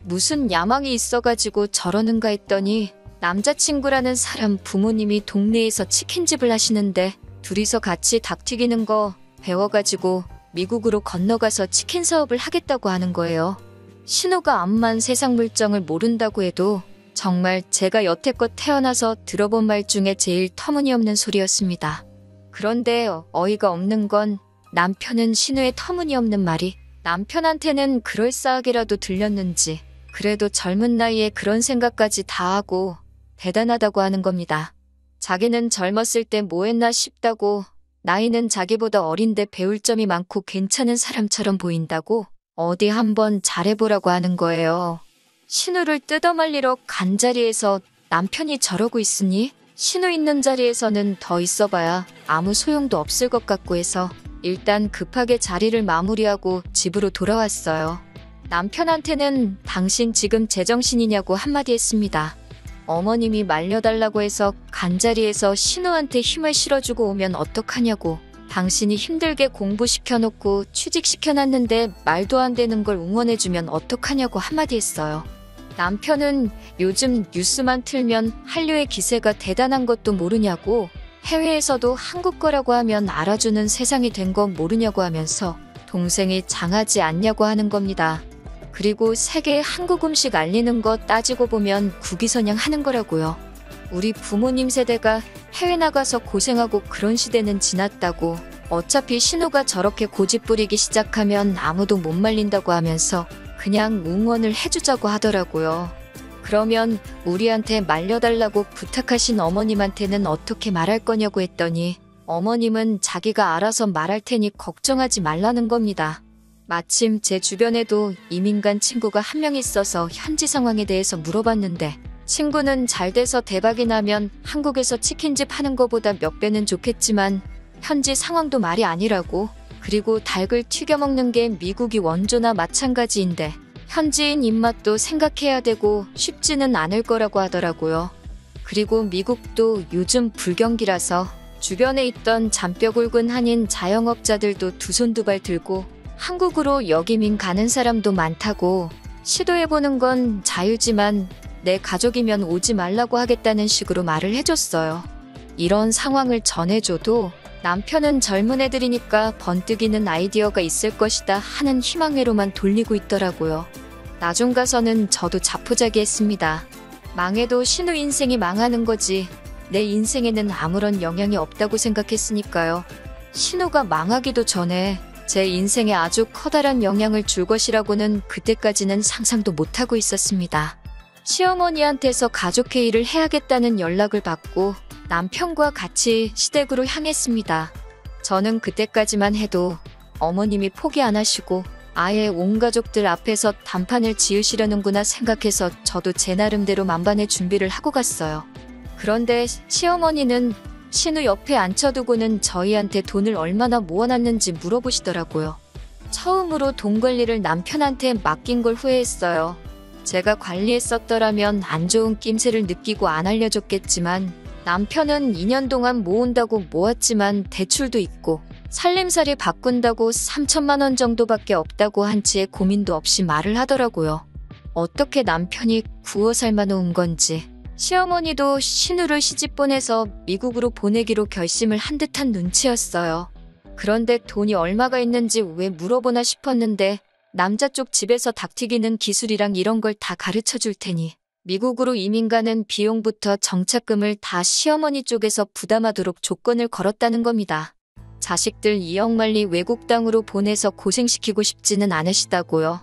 무슨 야망이 있어가지고 저러는가 했더니 남자친구라는 사람 부모님이 동네에서 치킨집을 하시는데 둘이서 같이 닭 튀기는 거 배워가지고 미국으로 건너가서 치킨 사업을 하겠다고 하는 거예요. 신우가 암만 세상 물정을 모른다고 해도 정말 제가 여태껏 태어나서 들어본 말 중에 제일 터무니없는 소리였습니다. 그런데 어이가 없는 건 남편은 신우의 터무니없는 말이 남편한테는 그럴싸하게라도 들렸는지 그래도 젊은 나이에 그런 생각까지 다 하고 대단하다고 하는 겁니다. 자기는 젊었을 때 뭐 했나 싶다고 나이는 자기보다 어린데 배울 점이 많고 괜찮은 사람처럼 보인다고 어디 한번 잘해보라고 하는 거예요. 신우를 뜯어말리러 간 자리에서 남편이 저러고 있으니 신우 있는 자리에서는 더 있어봐야 아무 소용도 없을 것 같고 해서 일단 급하게 자리를 마무리하고 집으로 돌아왔어요. 남편한테는 당신 지금 제정신이냐고 한마디 했습니다. 어머님이 말려달라고 해서 간 자리에서 신우한테 힘을 실어주고 오면 어떡하냐고. 당신이 힘들게 공부시켜놓고 취직시켜놨는데 말도 안 되는 걸 응원해주면 어떡하냐고 한마디 했어요. 남편은 요즘 뉴스만 틀면 한류의 기세가 대단한 것도 모르냐고, 해외에서도 한국 거라고 하면 알아주는 세상이 된 건 모르냐고 하면서 동생이 장하지 않냐고 하는 겁니다. 그리고 세계에 한국 음식 알리는 거 따지고 보면 국위선양 하는 거라고요. 우리 부모님 세대가 해외 나가서 고생하고 그런 시대는 지났다고, 어차피 신우가 저렇게 고집 부리기 시작하면 아무도 못 말린다고 하면서 그냥 응원을 해주자고 하더라고요. 그러면 우리한테 말려달라고 부탁하신 어머님한테는 어떻게 말할 거냐고 했더니 어머님은 자기가 알아서 말할 테니 걱정하지 말라는 겁니다. 마침 제 주변에도 이민 간 친구가 한 명 있어서 현지 상황에 대해서 물어봤는데 친구는 잘 돼서 대박이 나면 한국에서 치킨집 하는 거보다 몇 배는 좋겠지만 현지 상황도 말이 아니라고, 그리고 닭을 튀겨 먹는 게 미국이 원조나 마찬가지인데 현지인 입맛도 생각해야 되고 쉽지는 않을 거라고 하더라고요. 그리고 미국도 요즘 불경기라서 주변에 있던 잔뼈 굵은 한인 자영업자들도 두 손 두 발 들고 한국으로 역이민 가는 사람도 많다고, 시도해보는 건 자유지만 내 가족이면 오지 말라고 하겠다는 식으로 말을 해줬어요. 이런 상황을 전해줘도 남편은 젊은 애들이니까 번뜩이는 아이디어가 있을 것이다 하는 희망회로만 돌리고 있더라고요. 나중 가서는 저도 자포자기했습니다. 망해도 신우 인생이 망하는 거지 내 인생에는 아무런 영향이 없다고 생각했으니까요. 신우가 망하기도 전에 제 인생에 아주 커다란 영향을 줄 것이라고는 그때까지는 상상도 못하고 있었습니다. 시어머니한테서 가족회의를 해야겠다는 연락을 받고 남편과 같이 시댁으로 향했습니다. 저는 그때까지만 해도 어머님이 포기 안 하시고 아예 온 가족들 앞에서 단판을 지으시려는구나 생각해서 저도 제 나름대로 만반의 준비를 하고 갔어요. 그런데 시어머니는 신우 옆에 앉혀두고는 저희한테 돈을 얼마나 모아놨는지 물어보시더라고요. 처음으로 돈 관리를 남편한테 맡긴 걸 후회했어요. 제가 관리했었더라면 안 좋은 낌새를 느끼고 안 알려줬겠지만 남편은 2년 동안 모은다고 모았지만 대출도 있고 살림살이 바꾼다고 3천만 원 정도밖에 없다고 한치의 고민도 없이 말을 하더라고요. 어떻게 남편이 구워 삶아놓은 건지. 시어머니도 신우를 시집 보내서 미국으로 보내기로 결심을 한 듯한 눈치였어요. 그런데 돈이 얼마가 있는지 왜 물어보나 싶었는데 남자 쪽 집에서 닭 튀기는 기술이랑 이런 걸 다 가르쳐 줄 테니 미국으로 이민 가는 비용부터 정착금을 다 시어머니 쪽에서 부담하도록 조건을 걸었다는 겁니다. 자식들 2억 말리 외국 땅으로 보내서 고생시키고 싶지는 않으시다고요.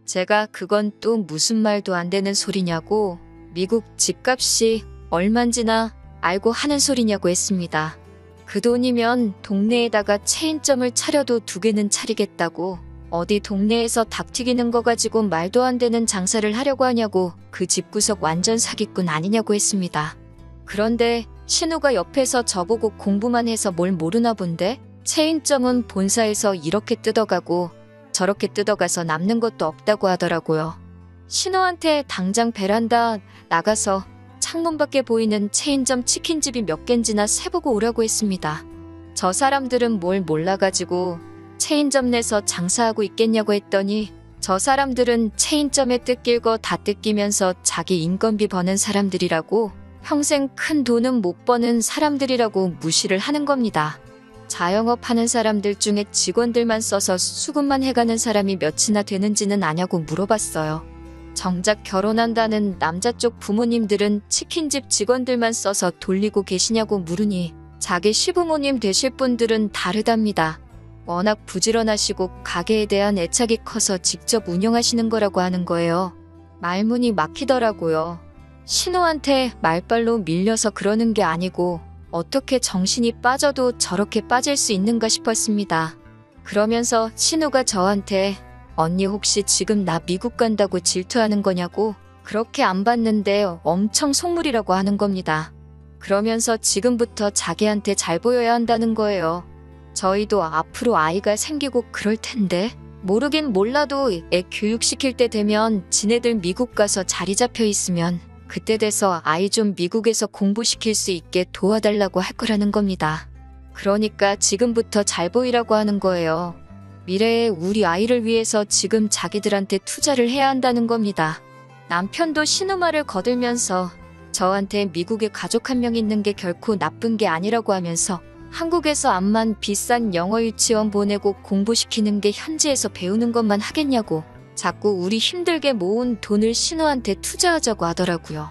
제가 그건 또 무슨 말도 안 되는 소리냐고, 미국 집값이 얼만지나 알고 하는 소리냐고 했습니다. 그 돈이면 동네에다가 체인점을 차려도 2개는 차리겠다고, 어디 동네에서 닭 튀기는 거 가지고 말도 안 되는 장사를 하려고 하냐고, 그 집구석 완전 사기꾼 아니냐고 했습니다. 그런데 신우가 옆에서 저보고 공부만 해서 뭘 모르나 본데 체인점은 본사에서 이렇게 뜯어가고 저렇게 뜯어가서 남는 것도 없다고 하더라고요. 신우한테 당장 베란다 나가서 창문 밖에 보이는 체인점 치킨집이 몇 갠지나 세보고 오라고 했습니다. 저 사람들은 뭘 몰라가지고 체인점 내서 장사하고 있겠냐고 했더니 저 사람들은 체인점에 뜯길 거 다 뜯기면서 자기 인건비 버는 사람들이라고, 평생 큰 돈은 못 버는 사람들이라고 무시를 하는 겁니다. 자영업 하는 사람들 중에 직원들만 써서 수급만 해가는 사람이 몇이나 되는지는 아냐고 물어봤어요. 정작 결혼한다는 남자 쪽 부모님들은 치킨집 직원들만 써서 돌리고 계시냐고 물으니 자기 시부모님 되실 분들은 다르답니다. 워낙 부지런하시고 가게에 대한 애착이 커서 직접 운영하시는 거라고 하는 거예요. 말문이 막히더라고요. 신우한테 말빨로 밀려서 그러는 게 아니고 어떻게 정신이 빠져도 저렇게 빠질 수 있는가 싶었습니다. 그러면서 신우가 저한테 언니 혹시 지금 나 미국 간다고 질투하는 거냐고, 그렇게 안 봤는데 엄청 속물이라고 하는 겁니다. 그러면서 지금부터 자기한테 잘 보여야 한다는 거예요. 저희도 앞으로 아이가 생기고 그럴 텐데 모르긴 몰라도 애 교육시킬 때 되면 지네들 미국 가서 자리 잡혀 있으면 그때 돼서 아이 좀 미국에서 공부시킬 수 있게 도와달라고 할 거라는 겁니다. 그러니까 지금부터 잘 보이라고 하는 거예요. 미래에 우리 아이를 위해서 지금 자기들한테 투자를 해야 한다는 겁니다. 남편도 신우 말을 거들면서 저한테 미국에 가족 한 명 있는 게 결코 나쁜 게 아니라고 하면서 한국에서 암만 비싼 영어 유치원 보내고 공부시키는 게 현지에서 배우는 것만 하겠냐고 자꾸 우리 힘들게 모은 돈을 신우한테 투자하자고 하더라고요.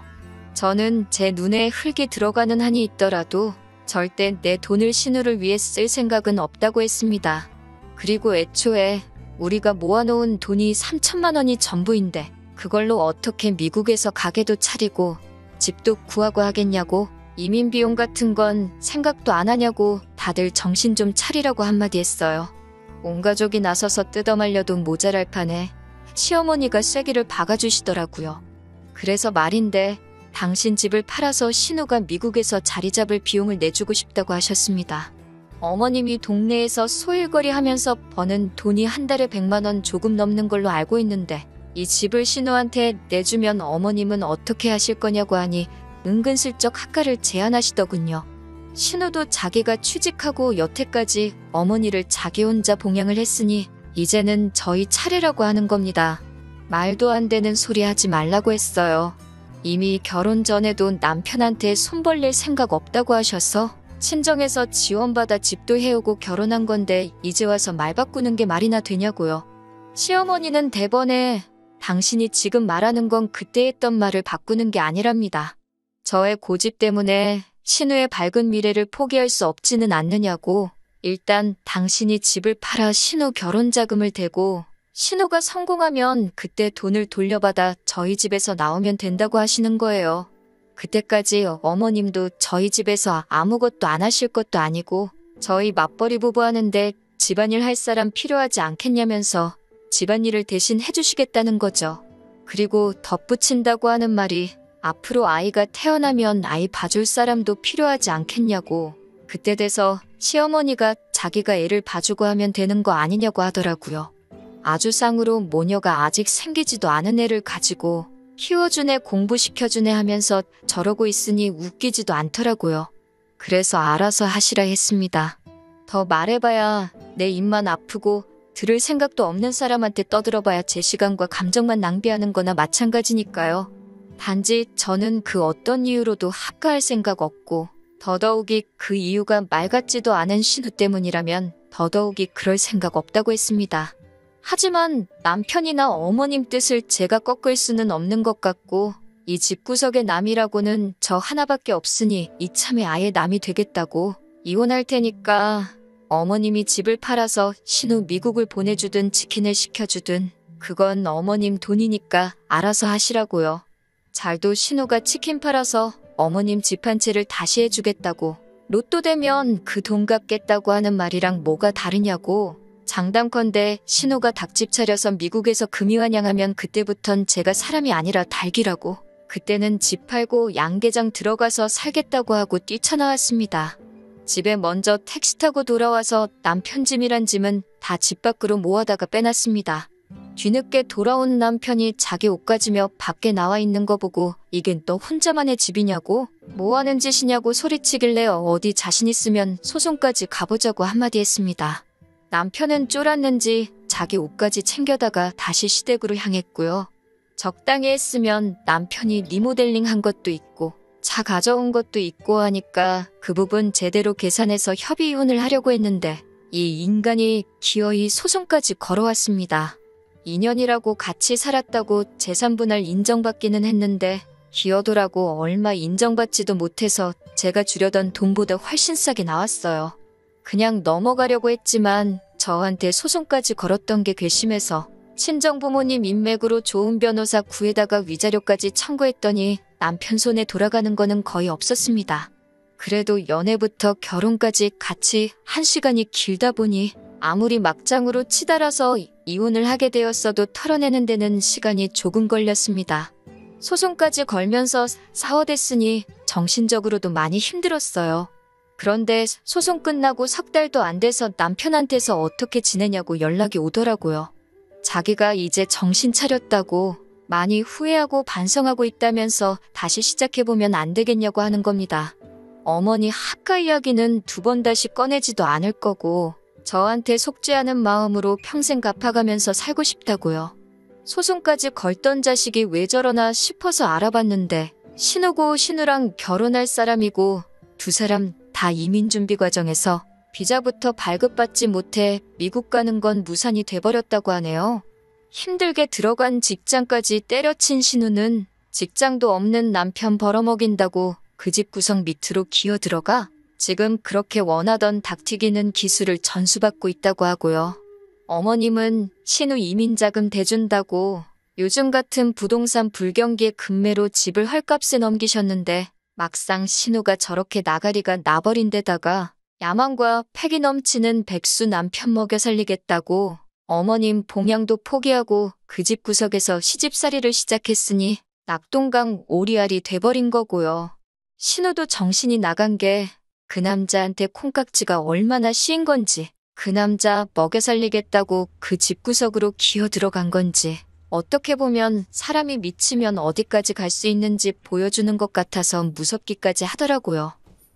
저는 제 눈에 흙이 들어가는 한이 있더라도 절대 내 돈을 신우를 위해 쓸 생각은 없다고 했습니다. 그리고 애초에 우리가 모아놓은 돈이 3천만 원이 전부인데 그걸로 어떻게 미국에서 가게도 차리고 집도 구하고 하겠냐고, 이민 비용 같은 건 생각도 안 하냐고 다들 정신 좀 차리라고 한마디 했어요. 온 가족이 나서서 뜯어말려도 모자랄 판에 시어머니가 쐐기를 박아주시더라고요. 그래서 말인데 당신 집을 팔아서 신우가 미국에서 자리 잡을 비용을 내주고 싶다고 하셨습니다. 어머님이 동네에서 소일거리 하면서 버는 돈이 한 달에 100만 원 조금 넘는 걸로 알고 있는데 이 집을 신우한테 내주면 어머님은 어떻게 하실 거냐고 하니 은근슬쩍 학가를 제안하시더군요. 신우도 자기가 취직하고 여태까지 어머니를 자기 혼자 봉양을 했으니 이제는 저희 차례라고 하는 겁니다. 말도 안 되는 소리 하지 말라고 했어요. 이미 결혼 전에도 남편한테 손 벌릴 생각 없다고 하셔서 친정에서 지원받아 집도 해오고 결혼한 건데 이제 와서 말 바꾸는 게 말이나 되냐고요. 시어머니는 대번에 당신이 지금 말하는 건 그때 했던 말을 바꾸는 게 아니랍니다. 저의 고집 때문에 신우의 밝은 미래를 포기할 수 없지는 않느냐고, 일단 당신이 집을 팔아 신우 결혼 자금을 대고 신우가 성공하면 그때 돈을 돌려받아 저희 집에서 나오면 된다고 하시는 거예요. 그때까지 어머님도 저희 집에서 아무것도 안 하실 것도 아니고 저희 맞벌이 부부 하는데 집안일 할 사람 필요하지 않겠냐면서 집안일을 대신 해주시겠다는 거죠. 그리고 덧붙인다고 하는 말이 앞으로 아이가 태어나면 아이 봐줄 사람도 필요하지 않겠냐고, 그때 돼서 시어머니가 자기가 애를 봐주고 하면 되는 거 아니냐고 하더라고요. 아주상으로 모녀가 아직 생기지도 않은 애를 가지고 키워준 애 공부시켜준 애 하면서 저러고 있으니 웃기지도 않더라고요. 그래서 알아서 하시라 했습니다. 더 말해봐야 내 입만 아프고 들을 생각도 없는 사람한테 떠들어봐야 제 시간과 감정만 낭비하는 거나 마찬가지니까요. 단지 저는 그 어떤 이유로도 합가할 생각 없고 더더욱이 그 이유가 말 같지도 않은 신우 때문이라면 더더욱이 그럴 생각 없다고 했습니다. 하지만 남편이나 어머님 뜻을 제가 꺾을 수는 없는 것 같고 이 집구석의 남이라고는 저 하나밖에 없으니 이참에 아예 남이 되겠다고 이혼할 테니까 어머님이 집을 팔아서 신우 미국을 보내주든 치킨을 시켜주든 그건 어머님 돈이니까 알아서 하시라고요. 잘도 신우가 치킨 팔아서 어머님 집 한 채를 다시 해주겠다고 로또 되면 그 돈 갚겠다고 하는 말이랑 뭐가 다르냐고. 장담컨대 신우가 닭집 차려서 미국에서 금이환영하면 그때부턴 제가 사람이 아니라 닭이라고. 그때는 집 팔고 양계장 들어가서 살겠다고 하고 뛰쳐나왔습니다. 집에 먼저 택시 타고 돌아와서 남편 짐이란 짐은 다 집 밖으로 모아다가 빼놨습니다. 뒤늦게 돌아온 남편이 자기 옷 가지며 밖에 나와 있는 거 보고 이게 너 혼자만의 집이냐고? 뭐 하는 짓이냐고 소리치길래 어디 자신 있으면 소송까지 가보자고 한마디 했습니다. 남편은 쫄았는지 자기 옷까지 챙겨다가 다시 시댁으로 향했고요. 적당히 했으면 남편이 리모델링 한 것도 있고 차 가져온 것도 있고 하니까 그 부분 제대로 계산해서 협의 이혼을 하려고 했는데 이 인간이 기어이 소송까지 걸어왔습니다. 2년이라고 같이 살았다고 재산분할 인정받기는 했는데 기어도라고 얼마 인정받지도 못해서 제가 주려던 돈보다 훨씬 싸게 나왔어요. 그냥 넘어가려고 했지만 저한테 소송까지 걸었던 게 괘씸해서 친정부모님 인맥으로 좋은 변호사 구해다가 위자료까지 청구했더니 남편 손에 돌아가는 거는 거의 없었습니다. 그래도 연애부터 결혼까지 같이 한 시간이 길다 보니 아무리 막장으로 치달아서 이혼을 하게 되었어도 털어내는 데는 시간이 조금 걸렸습니다. 소송까지 걸면서 사허됐으니 정신적으로도 많이 힘들었어요. 그런데 소송 끝나고 석 달도 안 돼서 남편한테서 어떻게 지내냐고 연락이 오더라고요. 자기가 이제 정신 차렸다고 많이 후회하고 반성하고 있다면서 다시 시작해보면 안 되겠냐고 하는 겁니다. 어머니 학가 이야기는 두 번 다시 꺼내지도 않을 거고 저한테 속지 않은 마음으로 평생 갚아가면서 살고 싶다고요. 소송까지 걸던 자식이 왜 저러나 싶어서 알아봤는데 신우고 신우랑 결혼할 사람이고 두 사람 다 이민 준비 과정에서 비자부터 발급받지 못해 미국 가는 건 무산이 돼버렸다고 하네요. 힘들게 들어간 직장까지 때려친 신우는 직장도 없는 남편 벌어먹인다고 그 집 구석 밑으로 기어 들어가 지금 그렇게 원하던 닭튀기는 기술을 전수받고 있다고 하고요. 어머님은 신우 이민자금 대준다고 요즘 같은 부동산 불경기에 급매로 집을 헐값에 넘기셨는데 막상 신우가 저렇게 나가리가 나버린 데다가 야망과 패기 넘치는 백수 남편 먹여 살리겠다고 어머님 봉양도 포기하고 그 집 구석에서 시집살이를 시작했으니 낙동강 오리알이 돼버린 거고요. 신우도 정신이 나간 게 그 남자한테 콩깍지가 얼마나 씌인 건지 그 남자 먹여 살리겠다고 그 집구석으로 기어 들어간 건지 어떻게 보면 사람이 미치면 어디까지 갈 수 있는지 보여주는 것 같아서 무섭기까지 하더라고요.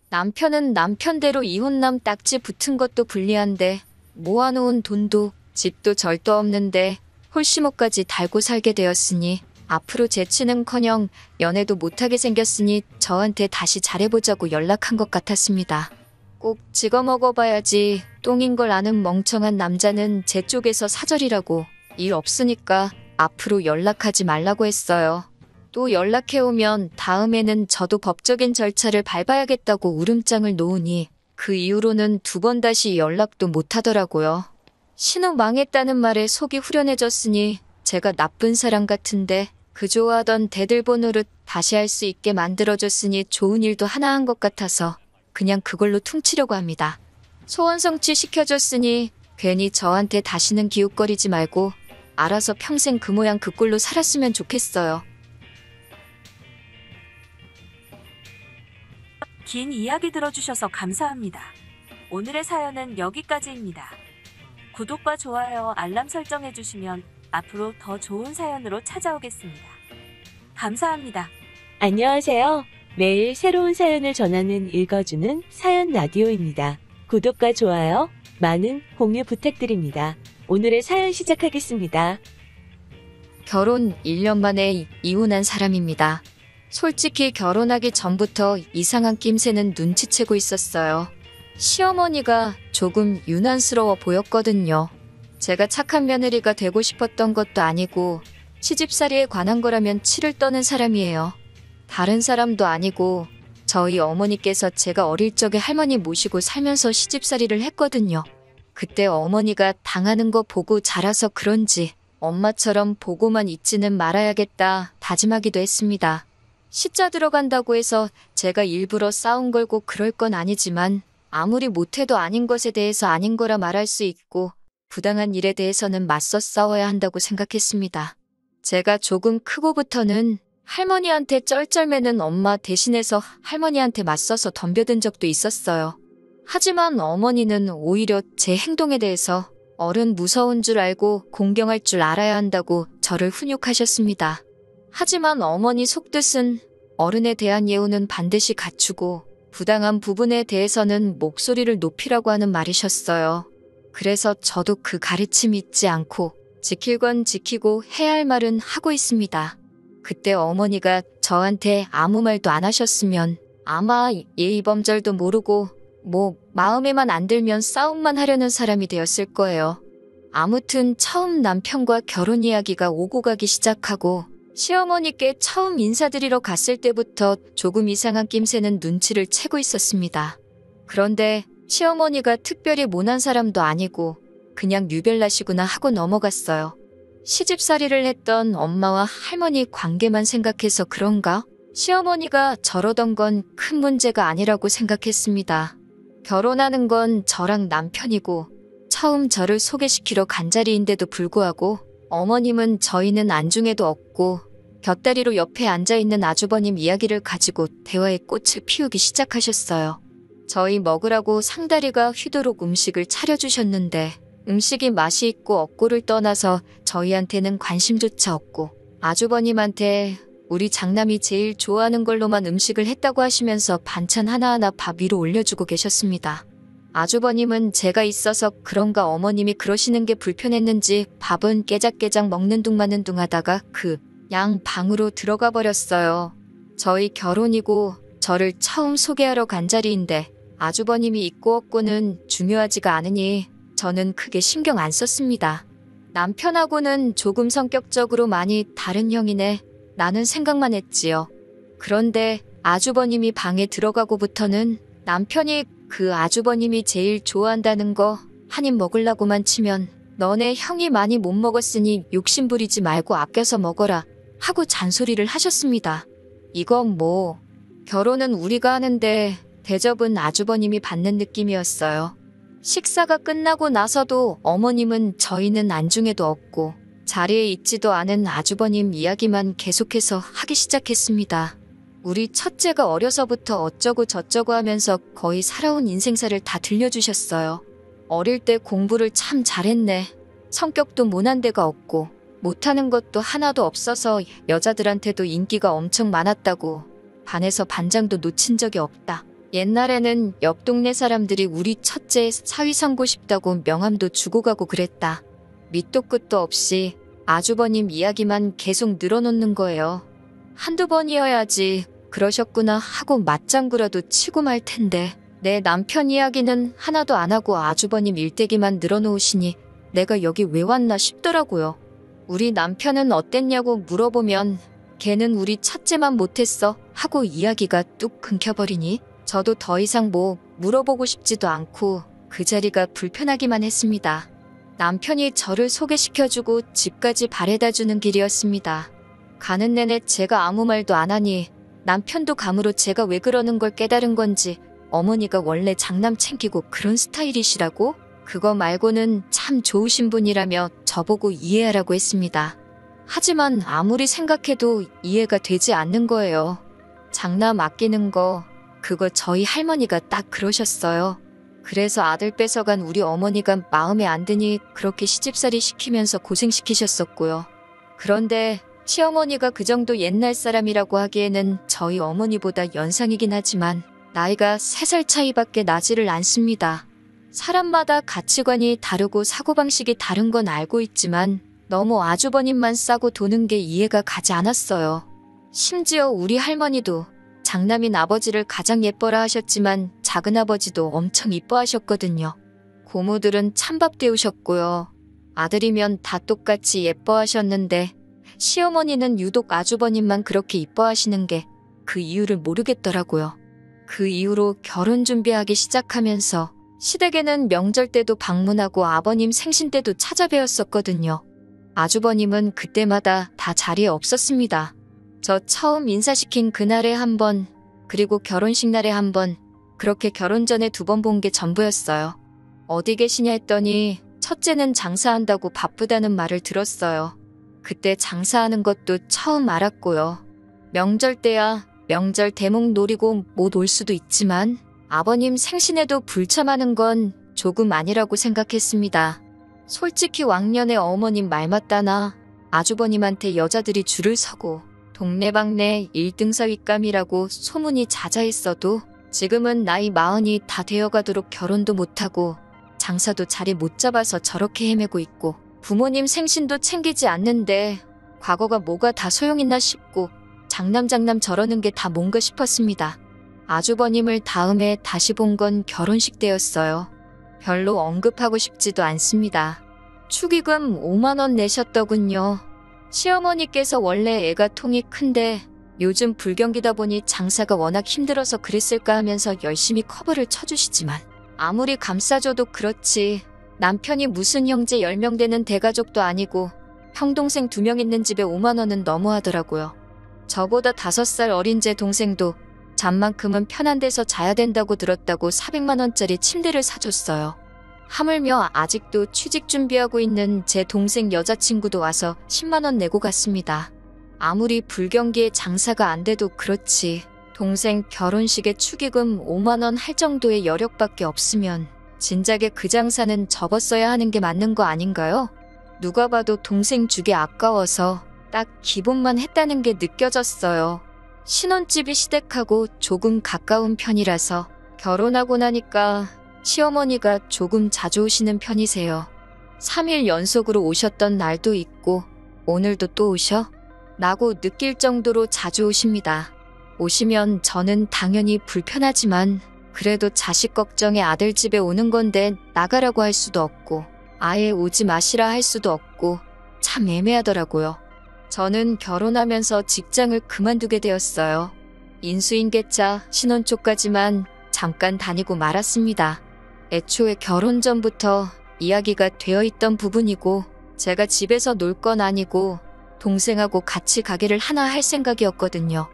남편은 남편대로 이혼남 딱지 붙은 것도 불리한데 모아놓은 돈도 집도 절도 없는데 홀씨모까지 달고 살게 되었으니 앞으로 재치는커녕 연애도 못하게 생겼으니 저한테 다시 잘해보자고 연락한 것 같았습니다. 꼭 찍어 먹어봐야지 똥인 걸 아는 멍청한 남자는 제 쪽에서 사절이라고 일 없으니까 앞으로 연락하지 말라고 했어요. 또 연락해오면 다음에는 저도 법적인 절차를 밟아야겠다고 울음장을 놓으니 그 이후로는 두 번 다시 연락도 못하더라고요. 신우 망했다는 말에 속이 후련해졌으니 제가 나쁜 사람 같은데 그 좋아하던 대들보 노릇 다시 할 수 있게 만들어줬으니 좋은 일도 하나 한 것 같아서 그냥 그걸로 퉁치려고 합니다. 소원 성취 시켜줬으니 괜히 저한테 다시는 기웃거리지 말고 알아서 평생 그 모양 그 꼴로 살았으면 좋겠어요. 긴 이야기 들어주셔서 감사합니다. 오늘의 사연은 여기까지입니다. 구독과 좋아요, 알람 설정해주시면 앞으로 더 좋은 사연으로 찾아오겠습니다. 감사합니다. 안녕하세요. 매일 새로운 사연을 전하는 읽어주는 사연 라디오입니다. 구독과 좋아요, 많은 공유 부탁드립니다. 오늘의 사연 시작하겠습니다. 결혼 1년 만에 이혼한 사람입니다. 솔직히 결혼하기 전부터 이상한 낌새는 눈치채고 있었어요. 시어머니가 조금 유난스러워 보였거든요. 제가 착한 며느리가 되고 싶었던 것도 아니고 시집살이에 관한 거라면 치를 떠는 사람이에요. 다른 사람도 아니고 저희 어머니께서 제가 어릴 적에 할머니 모시고 살면서 시집살이를 했거든요. 그때 어머니가 당하는 거 보고 자라서 그런지 엄마처럼 보고만 있지는 말아야겠다 다짐하기도 했습니다. 시자 들어간다고 해서 제가 일부러 싸움 걸고 그럴 건 아니지만 아무리 못해도 아닌 것에 대해서 아닌 거라 말할 수 있고 부당한 일에 대해서는 맞서 싸워야 한다고 생각했습니다. 제가 조금 크고부터는 할머니한테 쩔쩔매는 엄마 대신해서 할머니한테 맞서서 덤벼든 적도 있었어요. 하지만 어머니는 오히려 제 행동에 대해서 어른 무서운 줄 알고 공경할 줄 알아야 한다고 저를 훈육하셨습니다. 하지만 어머니 속뜻은 어른에 대한 예우는 반드시 갖추고 부당한 부분에 대해서는 목소리를 높이라고 하는 말이셨어요. 그래서 저도 그 가르침 잊지 않고 지킬 건 지키고 해야 할 말은 하고 있습니다. 그때 어머니가 저한테 아무 말도 안 하셨으면 아마 예의범절도 모르고 마음에만 안 들면 싸움만 하려는 사람이 되었을 거예요. 아무튼 처음 남편과 결혼 이야기가 오고 가기 시작하고 시어머니께 처음 인사드리러 갔을 때부터 조금 이상한 낌새는 눈치를 채고 있었습니다. 그런데 시어머니가 특별히 모난 사람도 아니고 그냥 유별나시구나 하고 넘어갔어요. 시집살이를 했던 엄마와 할머니 관계만 생각해서 그런가? 시어머니가 저러던 건 큰 문제가 아니라고 생각했습니다. 결혼하는 건 저랑 남편이고 처음 저를 소개시키러 간 자리인데도 불구하고 어머님은 저희는 안중에도 없고 곁다리로 옆에 앉아있는 아주버님 이야기를 가지고 대화의 꽃을 피우기 시작하셨어요. 저희 먹으라고 상다리가 휘도록 음식을 차려주셨는데 음식이 맛이 있고 없고를 떠나서 저희한테는 관심조차 없고 아주버님한테 우리 장남이 제일 좋아하는 걸로만 음식을 했다고 하시면서 반찬 하나하나 밥 위로 올려주고 계셨습니다. 아주버님은 제가 있어서 그런가 어머님이 그러시는 게 불편했는지 밥은 깨작깨작 먹는 둥 마는 둥 하다가 양 방으로 들어가 버렸어요. 저희 결혼이고 저를 처음 소개하러 간 자리인데 아주버님이 있고 없고는 중요하지가 않으니 저는 크게 신경 안 썼습니다. 남편하고는 조금 성격적으로 많이 다른 형이네 라는 생각만 했지요. 그런데 아주버님이 방에 들어가고부터는 남편이 그 아주버님이 제일 좋아한다는 거 한 입 먹으려고만 치면 너네 형이 많이 못 먹었으니 욕심 부리지 말고 아껴서 먹어라 하고 잔소리를 하셨습니다. 이건 결혼은 우리가 하는데 대접은 아주버님이 받는 느낌이었어요. 식사가 끝나고 나서도 어머님은 저희는 안중에도 없고 자리에 있지도 않은 아주버님 이야기만 계속해서 하기 시작했습니다. 우리 첫째가 어려서부터 어쩌고 저쩌고 하면서 거의 살아온 인생사를 다 들려주셨어요. 어릴 때 공부를 참 잘했네. 성격도 모난 데가 없고 못하는 것도 하나도 없어서 여자들한테도 인기가 엄청 많았다고. 반에서 반장도 놓친 적이 없다. 옛날에는 옆 동네 사람들이 우리 첫째 사위 삼고 싶다고 명함도 주고 가고 그랬다. 밑도 끝도 없이 아주버님 이야기만 계속 늘어놓는 거예요. 한두 번이어야지 그러셨구나 하고 맞장구라도 치고 말 텐데 내 남편 이야기는 하나도 안 하고 아주버님 일대기만 늘어놓으시니 내가 여기 왜 왔나 싶더라고요. 우리 남편은 어땠냐고 물어보면 걔는 우리 첫째만 못했어 하고 이야기가 뚝 끊겨버리니 저도 더 이상 물어보고 싶지도 않고 그 자리가 불편하기만 했습니다. 남편이 저를 소개시켜주고 집까지 바래다주는 길이었습니다. 가는 내내 제가 아무 말도 안 하니 남편도 감으로 제가 왜 그러는 걸 깨달은 건지 어머니가 원래 장남 챙기고 그런 스타일이시라고? 그거 말고는 참 좋으신 분이라며 저보고 이해하라고 했습니다. 하지만 아무리 생각해도 이해가 되지 않는 거예요. 장남 아끼는 거 그거 저희 할머니가 딱 그러셨어요. 그래서 아들 뺏어간 우리 어머니가 마음에 안 드니 그렇게 시집살이 시키면서 고생시키셨었고요. 그런데 시어머니가 그 정도 옛날 사람이라고 하기에는 저희 어머니보다 연상이긴 하지만 나이가 3살 차이밖에 나지를 않습니다. 사람마다 가치관이 다르고 사고방식이 다른 건 알고 있지만 너무 아주버님만 싸고 도는 게 이해가 가지 않았어요. 심지어 우리 할머니도 장남인 아버지를 가장 예뻐라 하셨지만 작은아버지도 엄청 이뻐하셨거든요. 고모들은 찬밥 데우셨고요. 아들이면 다 똑같이 예뻐하셨는데 시어머니는 유독 아주버님만 그렇게 이뻐하시는 게 그 이유를 모르겠더라고요. 그 이후로 결혼 준비하기 시작하면서 시댁에는 명절 때도 방문하고 아버님 생신 때도 찾아뵈었었거든요. 아주버님은 그때마다 다 자리에 없었습니다. 저 처음 인사시킨 그날에 한 번, 그리고 결혼식 날에 한 번, 그렇게 결혼 전에 2번 본 게 전부였어요. 어디 계시냐 했더니 첫째는 장사한다고 바쁘다는 말을 들었어요. 그때 장사하는 것도 처음 알았고요. 명절 때야 명절 대목 노리고 못 올 수도 있지만 아버님 생신에도 불참하는 건 조금 아니라고 생각했습니다. 솔직히 왕년에 어머님 말 맞다나 아주버님한테 여자들이 줄을 서고 동네방네 1등사 윗감이라고 소문이 자자했어도 지금은 나이 40이 다 되어가도록 결혼도 못하고 장사도 자리 못 잡아서 저렇게 헤매고 있고 부모님 생신도 챙기지 않는데 과거가 뭐가 다 소용있나 싶고 장남 저러는 게 다 뭔가 싶었습니다. 아주버님을 다음에 다시 본 건 결혼식 때였어요. 별로 언급하고 싶지도 않습니다. 축의금 5만 원 내셨더군요. 시어머니께서 원래 애가 통이 큰데 요즘 불경기다 보니 장사가 워낙 힘들어서 그랬을까 하면서 열심히 커버를 쳐주시지만 아무리 감싸줘도 그렇지 남편이 무슨 형제 10명 되는 대가족도 아니고 형 동생 2명 있는 집에 5만 원은 너무하더라고요. 저보다 5살 어린 제 동생도 잠만큼은 편한 데서 자야 된다고 들었다고 400만 원짜리 침대를 사줬어요. 하물며 아직도 취직 준비하고 있는 제 동생 여자친구도 와서 10만 원 내고 갔습니다. 아무리 불경기에 장사가 안 돼도 그렇지 동생 결혼식에 축의금 5만 원 할 정도의 여력밖에 없으면 진작에 그 장사는 접었어야 하는 게 맞는 거 아닌가요? 누가 봐도 동생 주기 아까워서 딱 기본만 했다는 게 느껴졌어요. 신혼집이 시댁하고 조금 가까운 편이라서 결혼하고 나니까 시어머니가 조금 자주 오시는 편이세요. 3일 연속으로 오셨던 날도 있고 오늘도 또 오셔? 라고 느낄 정도로 자주 오십니다. 오시면 저는 당연히 불편하지만 그래도 자식 걱정에 아들 집에 오는 건데 나가라고 할 수도 없고 아예 오지 마시라 할 수도 없고 참 애매하더라고요. 저는 결혼하면서 직장을 그만두게 되었어요. 인수인계차 신혼 초까지만 잠깐 다니고 말았습니다. 애초에 결혼 전부터 이야기가 되어 있던 부분이고 제가 집에서 놀 건 아니고 동생하고 같이 가게를 하나 할 생각이었거든요.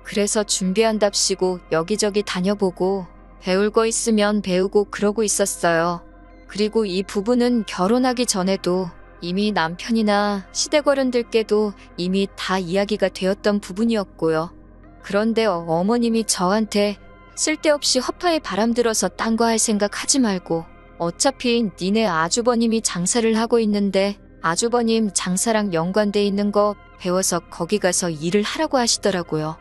그래서 준비한답시고 여기저기 다녀보고 배울 거 있으면 배우고 그러고 있었어요. 그리고 이 부분은 결혼하기 전에도 이미 남편이나 시댁 어른들께도 이미 다 이야기가 되었던 부분이었고요. 그런데 어머님이 저한테 쓸데없이 허파에 바람 들어서 딴 거 할 생각 하지 말고 어차피 니네 아주버님이 장사를 하고 있는데 아주버님 장사랑 연관돼 있는 거 배워서 거기 가서 일을 하라고 하시더라고요.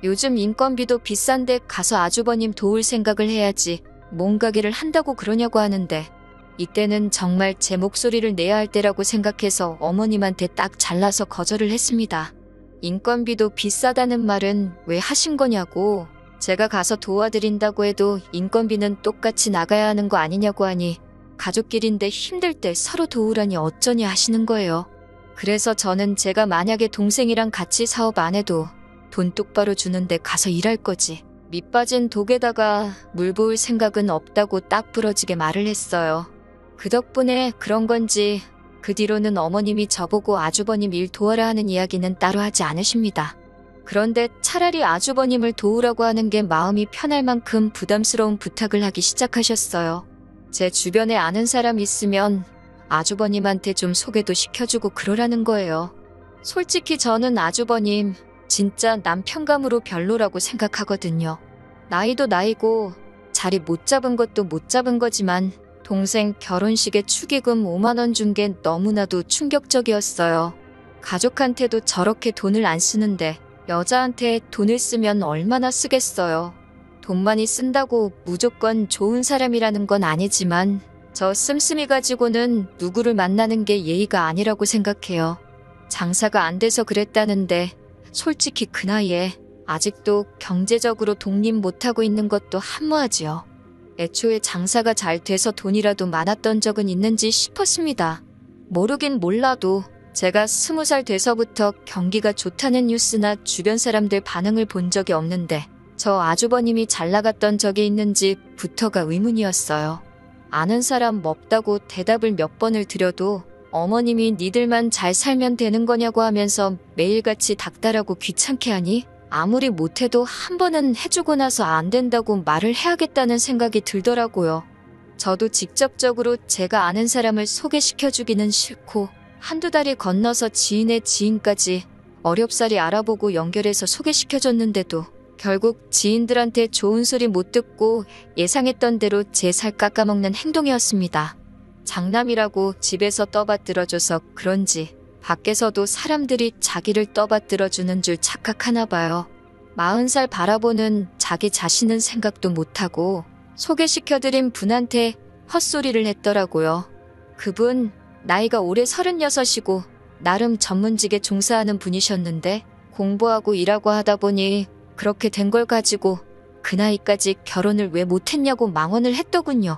요즘 인건비도 비싼데 가서 아주버님 도울 생각을 해야지 뭔 가게를 한다고 그러냐고 하는데 이때는 정말 제 목소리를 내야 할 때라고 생각해서 어머님한테 딱 잘라서 거절을 했습니다. 인건비도 비싸다는 말은 왜 하신 거냐고 제가 가서 도와드린다고 해도 인건비는 똑같이 나가야 하는 거 아니냐고 하니 가족끼리인데 힘들 때 서로 도우라니 어쩌냐 하시는 거예요. 그래서 저는 제가 만약에 동생이랑 같이 사업 안 해도 돈 똑바로 주는데 가서 일할 거지. 밑 빠진 독에다가 물 부을 생각은 없다고 딱 부러지게 말을 했어요. 그 덕분에 그런 건지 그 뒤로는 어머님이 저보고 아주버님 일 도와라 하는 이야기는 따로 하지 않으십니다. 그런데 차라리 아주버님을 도우라고 하는 게 마음이 편할 만큼 부담스러운 부탁을 하기 시작하셨어요. 제 주변에 아는 사람 있으면 아주버님한테 좀 소개도 시켜주고 그러라는 거예요. 솔직히 저는 아주버님 진짜 남편감으로 별로라고 생각하거든요. 나이도 나이고 자리 못 잡은 것도 못 잡은 거지만 동생 결혼식에 축의금 5만 원 준 게 너무나도 충격적이었어요. 가족한테도 저렇게 돈을 안 쓰는데 여자한테 돈을 쓰면 얼마나 쓰겠어요. 돈 많이 쓴다고 무조건 좋은 사람이라는 건 아니지만 저 씀씀이 가지고는 누구를 만나는 게 예의가 아니라고 생각해요. 장사가 안 돼서 그랬다는데 솔직히 그 나이에 아직도 경제적으로 독립 못하고 있는 것도 한무하지요. 애초에 장사가 잘 돼서 돈이라도 많았던 적은 있는지 싶었습니다. 모르긴 몰라도 제가 20살 돼서부터 경기가 좋다는 뉴스나 주변 사람들 반응을 본 적이 없는데 저 아주버님이 잘 나갔던 적이 있는지부터가 의문이었어요. 아는 사람 없다고 대답을 몇 번을 드려도 어머님이 니들만 잘 살면 되는 거냐고 하면서 매일같이 닥달하고 귀찮게 하니 아무리 못해도 한 번은 해주고 나서 안 된다고 말을 해야겠다는 생각이 들더라고요. 저도 직접적으로 제가 아는 사람을 소개시켜주기는 싫고 한두 달이 건너서 지인의 지인까지 어렵사리 알아보고 연결해서 소개시켜줬는데도 결국 지인들한테 좋은 소리 못 듣고 예상했던 대로 제 살 깎아먹는 행동이었습니다. 장남이라고 집에서 떠받들어줘서 그런지 밖에서도 사람들이 자기를 떠받들어주는 줄 착각하나 봐요. 40살 바라보는 자기 자신은 생각도 못하고 소개시켜드린 분한테 헛소리를 했더라고요. 그분 나이가 올해 36이고 나름 전문직에 종사하는 분이셨는데 공부하고 일하고 하다 보니 그렇게 된 걸 가지고 그 나이까지 결혼을 왜 못했냐고 망언을 했더군요.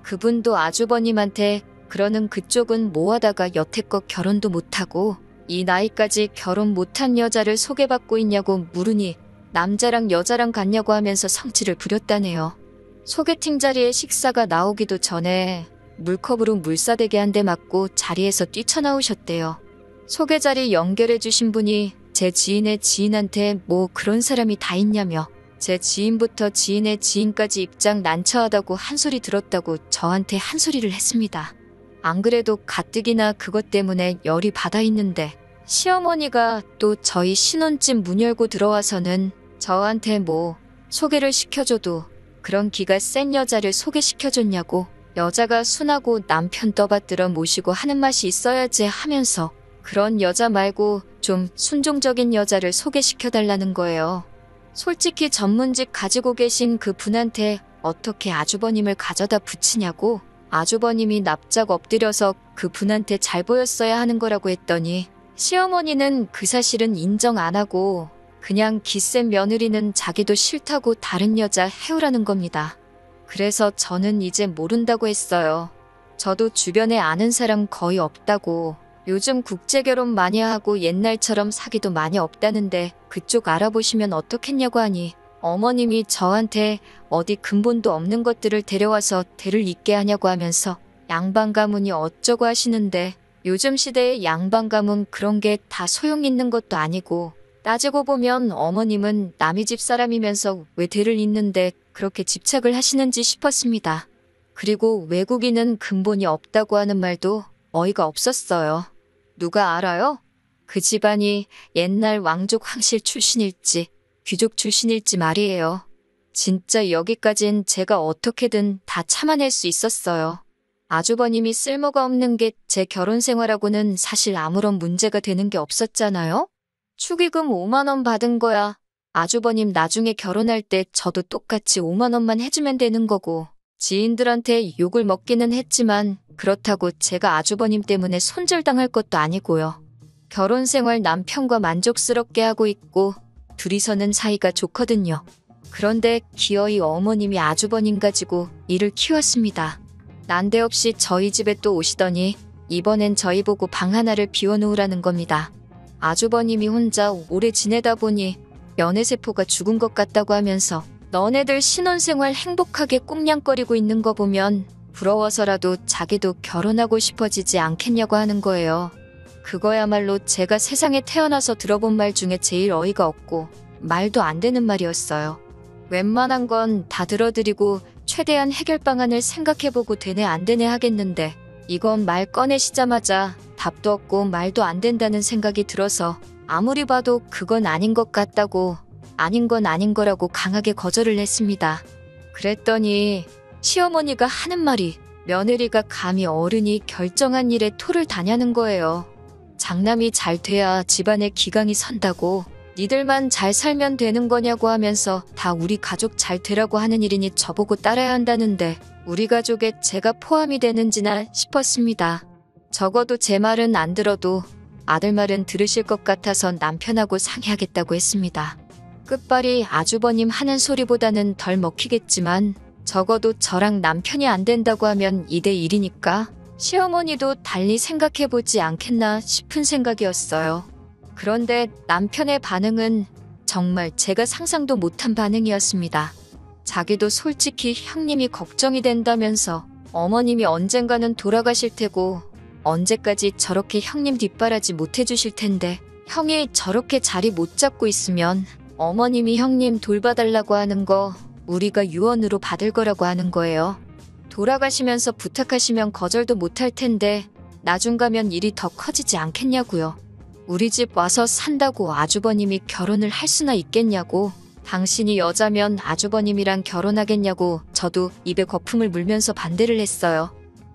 그분도 아주버님한테 그러는 그쪽은 뭐하다가 여태껏 결혼도 못하고 이 나이까지 결혼 못한 여자를 소개받고 있냐고 물으니 남자랑 여자랑 같냐고 하면서 성질을 부렸다네요. 소개팅 자리에 식사가 나오기도 전에 물컵으로 물사대게 한 대 맞고 자리에서 뛰쳐나오셨대요. 소개 자리 연결해 주신 분이 제 지인의 지인한테 뭐 그런 사람이 다 있냐며 제 지인부터 지인의 지인까지 입장 난처하다고 한 소리 들었다고 저한테 한 소리를 했습니다. 안 그래도 가뜩이나 그것 때문에 열이 받아 있는데 시어머니가 또 저희 신혼집 문 열고 들어와서는 저한테 뭐 소개를 시켜줘도 그런 기가 센 여자를 소개시켜줬냐고 여자가 순하고 남편 떠받들어 모시고 하는 맛이 있어야지 하면서 그런 여자 말고 좀 순종적인 여자를 소개시켜달라는 거예요. 솔직히 전문직 가지고 계신 그 분한테 어떻게 아주버님을 가져다 붙이냐고 아주버님이 납작 엎드려서 그 분한테 잘 보였어야 하는 거라고 했더니 시어머니는 그 사실은 인정 안 하고 그냥 기센 며느리는 자기도 싫다고 다른 여자 해오라는 겁니다. 그래서 저는 이제 모른다고 했어요. 저도 주변에 아는 사람 거의 없다고 요즘 국제결혼 많이 하고 옛날처럼 사기도 많이 없다는데 그쪽 알아보시면 어떻겠냐고 하니 어머님이 저한테 어디 근본도 없는 것들을 데려와서 대를 잇게 하냐고 하면서 양반 가문이 어쩌고 하시는데 요즘 시대의 양반 가문 그런 게 다 소용 있는 것도 아니고 따지고 보면 어머님은 남의 집 사람이면서 왜 대를 잇는데 그렇게 집착을 하시는지 싶었습니다. 그리고 외국인은 근본이 없다고 하는 말도 어이가 없었어요. 누가 알아요? 그 집안이 옛날 왕족 황실 출신일지 귀족 출신일지 말이에요. 진짜 여기까진 제가 어떻게든 다 참아낼 수 있었어요. 아주버님이 쓸모가 없는 게 제 결혼 생활하고는 사실 아무런 문제가 되는 게 없었잖아요? 축의금 5만 원 받은 거야. 아주버님 나중에 결혼할 때 저도 똑같이 5만 원만 해주면 되는 거고 지인들한테 욕을 먹기는 했지만 그렇다고 제가 아주버님 때문에 손절당할 것도 아니고요. 결혼 생활 남편과 만족스럽게 하고 있고 둘이서는 사이가 좋거든요. 그런데 기어이 어머님이 아주버님 가지고 일을 키웠습니다. 난데없이 저희 집에 또 오시더니 이번엔 저희 보고 방 하나를 비워놓으라는 겁니다. 아주버님이 혼자 오래 지내다 보니 연애세포가 죽은 것 같다고 하면서 너네들 신혼생활 행복하게 꽁냥거리고 있는 거 보면 부러워서라도 자기도 결혼하고 싶어지지 않겠냐고 하는 거예요. 그거야말로 제가 세상에 태어나서 들어본 말 중에 제일 어이가 없고 말도 안 되는 말이었어요. 웬만한 건 다 들어드리고 최대한 해결 방안을 생각해보고 되네 안 되네 하겠는데 이건 말 꺼내시자마자 답도 없고 말도 안 된다는 생각이 들어서 아무리 봐도 그건 아닌 것 같다고 아닌 건 아닌 거라고 강하게 거절을 했습니다. 그랬더니 시어머니가 하는 말이 며느리가 감히 어른이 결정한 일에 토를 다냐는 거예요. 장남이 잘 돼야 집안에 기강이 선다고 니들만 잘 살면 되는 거냐고 하면서 다 우리 가족 잘 되라고 하는 일이니 저보고 따라야 한다는데 우리 가족에 제가 포함이 되는지나 싶었습니다. 적어도 제 말은 안 들어도 아들 말은 들으실 것 같아서 남편하고 상의하겠다고 했습니다. 끝발이 아주버님 하는 소리보다는 덜 먹히겠지만 적어도 저랑 남편이 안 된다고 하면 2대 1이니까 시어머니도 달리 생각해보지 않겠나 싶은 생각이었어요. 그런데 남편의 반응은 정말 제가 상상도 못한 반응이었습니다. 자기도 솔직히 형님이 걱정이 된다면서 어머님이 언젠가는 돌아가실 테고 언제까지 저렇게 형님 뒷바라지 못해주실 텐데 형이 저렇게 자리 못 잡고 있으면 어머님이 형님 돌봐달라고 하는 거 우리가 유언으로 받을 거라고 하는 거예요. 돌아가시면서 부탁하시면 거절도 못할 텐데 나중 가면 일이 더 커지지 않겠냐고요. 우리 집 와서 산다고 아주버님이 결혼을 할 수나 있겠냐고. 당신이 여자면 아주버님이랑 결혼하겠냐고 저도 입에 거품을 물면서 반대를 했어요.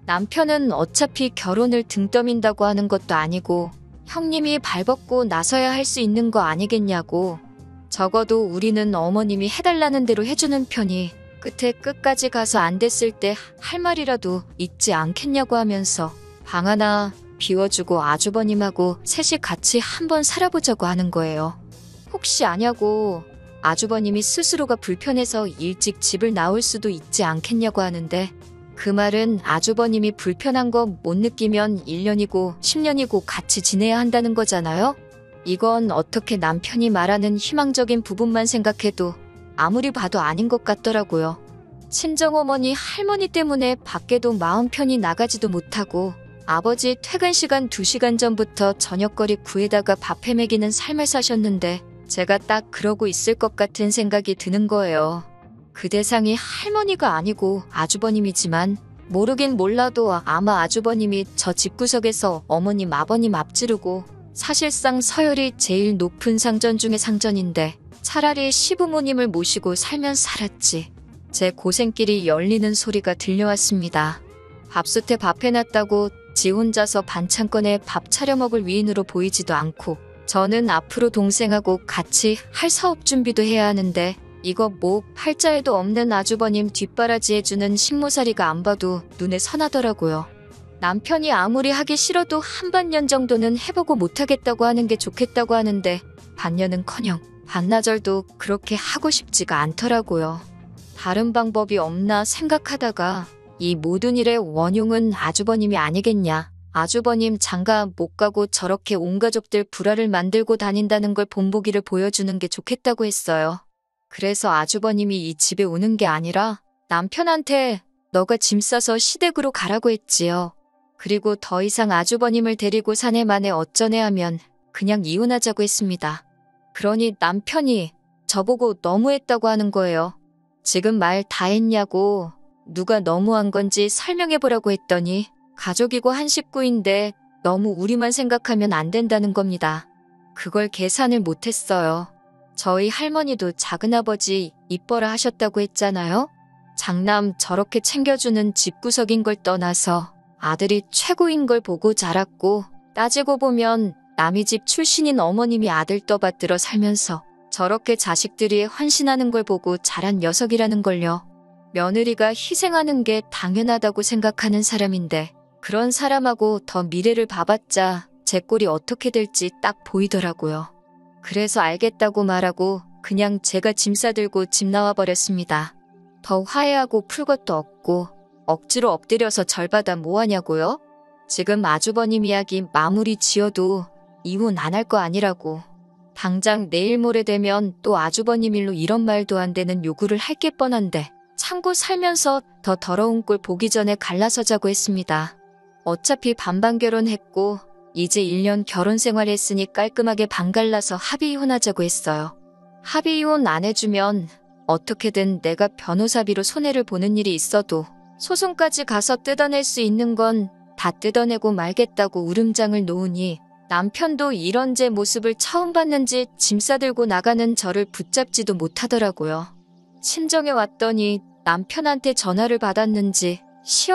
남편은 어차피 결혼을 등 떠민다고 하는 것도 아니고 형님이 발벗고 나서야 할 수 있는 거 아니겠냐고. 적어도 우리는 어머님이 해달라는 대로 해주는 편이 끝에 끝까지 가서 안 됐을 때 할 말이라도 있지 않겠냐고 하면서 방 하나 비워주고 아주버님하고 셋이 같이 한번 살아보자고 하는 거예요. 혹시 아냐고 아주버님이 스스로가 불편해서 일찍 집을 나올 수도 있지 않겠냐고 하는데 그 말은 아주버님이 불편한 거 못 느끼면 1년이고 10년이고 같이 지내야 한다는 거잖아요? 이건 어떻게 남편이 말하는 희망적인 부분만 생각해도 아무리 봐도 아닌 것 같더라고요. 친정어머니, 할머니 때문에 밖에도 마음 편히 나가지도 못하고 아버지 퇴근 시간 2시간 전부터 저녁거리 구해다가 밥 해먹이는 삶을 사셨는데 제가 딱 그러고 있을 것 같은 생각이 드는 거예요. 그 대상이 할머니가 아니고 아주버님이지만 모르긴 몰라도 아마 아주버님이 저 집구석에서 어머님, 아버님 앞지르고 사실상 서열이 제일 높은 상전 중의 상전인데 차라리 시부모님을 모시고 살면 살았지. 제 고생길이 열리는 소리가 들려왔습니다. 밥솥에 밥 해놨다고 지 혼자서 반찬 꺼내 밥 차려 먹을 위인으로 보이지도 않고 저는 앞으로 동생하고 같이 할 사업 준비도 해야 하는데 이거 뭐 팔자에도 없는 아주버님 뒷바라지 해주는 식모살이가 안 봐도 눈에 선하더라고요. 남편이 아무리 하기 싫어도 한 반년 정도는 해보고 못하겠다고 하는 게 좋겠다고 하는데 반년은커녕 반나절도 그렇게 하고 싶지가 않더라고요. 다른 방법이 없나 생각하다가 이 모든 일의 원흉은 아주버님이 아니겠냐. 아주버님 장가 못 가고 저렇게 온 가족들 불화를 만들고 다닌다는 걸 본보기를 보여주는 게 좋겠다고 했어요. 그래서 아주버님이 이 집에 오는 게 아니라 남편한테 너가 짐 싸서 시댁으로 가라고 했지요. 그리고 더 이상 아주버님을 데리고 사내 만에 어쩌네 하면 그냥 이혼하자고 했습니다. 그러니 남편이 저보고 너무했다고 하는 거예요. 지금 말 다 했냐고 누가 너무한 건지 설명해보라고 했더니 가족이고 한 식구인데 너무 우리만 생각하면 안 된다는 겁니다. 그걸 계산을 못했어요. 저희 할머니도 작은아버지 이뻐라 하셨다고 했잖아요. 장남 저렇게 챙겨주는 집구석인 걸 떠나서 아들이 최고인 걸 보고 자랐고 따지고 보면 남의 집 출신인 어머님이 아들 떠받들어 살면서 저렇게 자식들이 헌신하는 걸 보고 자란 녀석이라는 걸요. 며느리가 희생하는 게 당연하다고 생각하는 사람인데 그런 사람하고 더 미래를 봐봤자 제 꼴이 어떻게 될지 딱 보이더라고요. 그래서 알겠다고 말하고 그냥 제가 짐 싸들고 집 나와버렸습니다. 더 화해하고 풀 것도 없고 억지로 엎드려서 절받아 뭐하냐고요? 지금 아주버님 이야기 마무리 지어도 이혼 안 할 거 아니라고. 당장 내일 모레 되면 또 아주버님 일로 이런 말도 안 되는 요구를 할 게 뻔한데 참고 살면서 더 더러운 꼴 보기 전에 갈라서자고 했습니다. 어차피 반반 결혼했고 이제 1년 결혼 생활했으니 깔끔하게 반 갈라서 합의 이혼하자고 했어요. 합의 이혼 안 해주면 어떻게든 내가 변호사비로 손해를 보는 일이 있어도 소송까지 가서 뜯어낼 수 있는 건 다 뜯어내고 말겠다고 울음장을 놓으니 남편도 이런 제 모습을 처음 봤는지 짐 싸들고 나가는 저를 붙잡지도 못하더라고요. 친정에 왔더니 남편한테 전화를 받았는지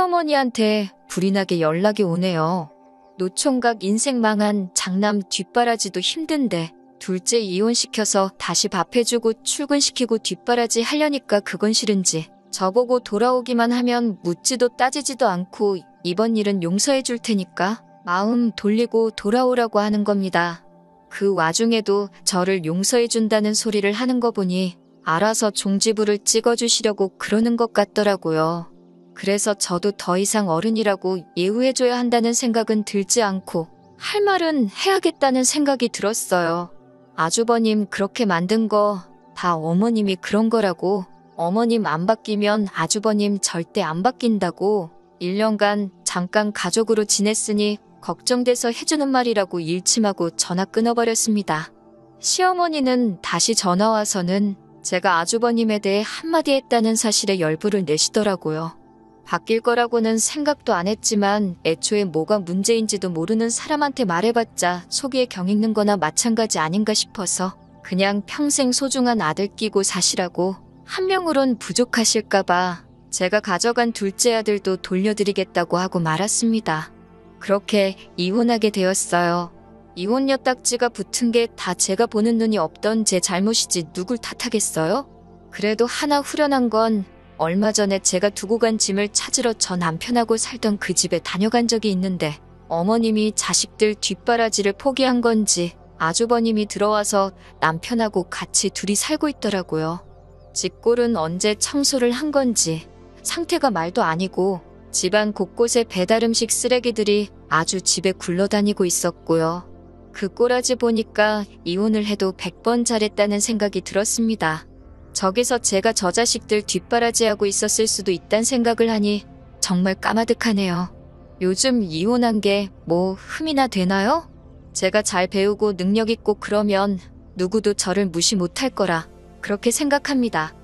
시어머니한테 불이 나게 연락이 오네요. 노총각 인생 망한 장남 뒷바라지도 힘든데 둘째 이혼시켜서 다시 밥 해주고 출근시키고 뒷바라지 하려니까 그건 싫은지 저보고 돌아오기만 하면 묻지도 따지지도 않고 이번 일은 용서해 줄 테니까 마음 돌리고 돌아오라고 하는 겁니다. 그 와중에도 저를 용서해 준다는 소리를 하는 거 보니 알아서 종지부를 찍어주시려고 그러는 것 같더라고요. 그래서 저도 더 이상 어른이라고 예우해줘야 한다는 생각은 들지 않고 할 말은 해야겠다는 생각이 들었어요. 아주버님 그렇게 만든 거 다 어머님이 그런 거라고. 어머님 안 바뀌면 아주버님 절대 안 바뀐다고. 1년간 잠깐 가족으로 지냈으니 걱정돼서 해주는 말이라고 일침하고 전화 끊어버렸습니다. 시어머니는 다시 전화와서는 제가 아주버님에 대해 한마디 했다는 사실에 열불을 내시더라고요. 바뀔 거라고는 생각도 안 했지만 애초에 뭐가 문제인지도 모르는 사람한테 말해봤자 속이에 경익는 거나 마찬가지 아닌가 싶어서 그냥 평생 소중한 아들 끼고 사시라고 한 명으론 부족하실까봐 제가 가져간 둘째 아들도 돌려드리겠다고 하고 말았습니다. 그렇게 이혼하게 되었어요. 이혼녀 딱지가 붙은 게 다 제가 보는 눈이 없던 제 잘못이지 누굴 탓하겠어요? 그래도 하나 후련한 건 얼마 전에 제가 두고 간 짐을 찾으러 저 남편하고 살던 그 집에 다녀간 적이 있는데 어머님이 자식들 뒷바라지를 포기한 건지 아주버님이 들어와서 남편하고 같이 둘이 살고 있더라고요. 집골은 언제 청소를 한 건지 상태가 말도 아니고 집안 곳곳에 배달음식 쓰레기들이 아주 집에 굴러다니고 있었고요. 그 꼬라지 보니까 이혼을 해도 100번 잘했다는 생각이 들었습니다. 저기서 제가 저 자식들 뒷바라지하고 있었을 수도 있단 생각을 하니 정말 까마득하네요. 요즘 이혼한 게 뭐 흠이나 되나요? 제가 잘 배우고 능력 있고 그러면 누구도 저를 무시 못할 거라 그렇게 생각합니다.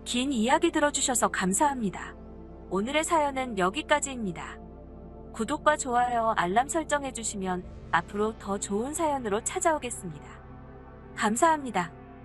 긴 이야기 들어주셔서 감사합니다. 오늘의 사연은 여기까지입니다. 구독과 좋아요, 알람 설정해주시면 앞으로 더 좋은 사연으로 찾아오겠습니다. 감사합니다.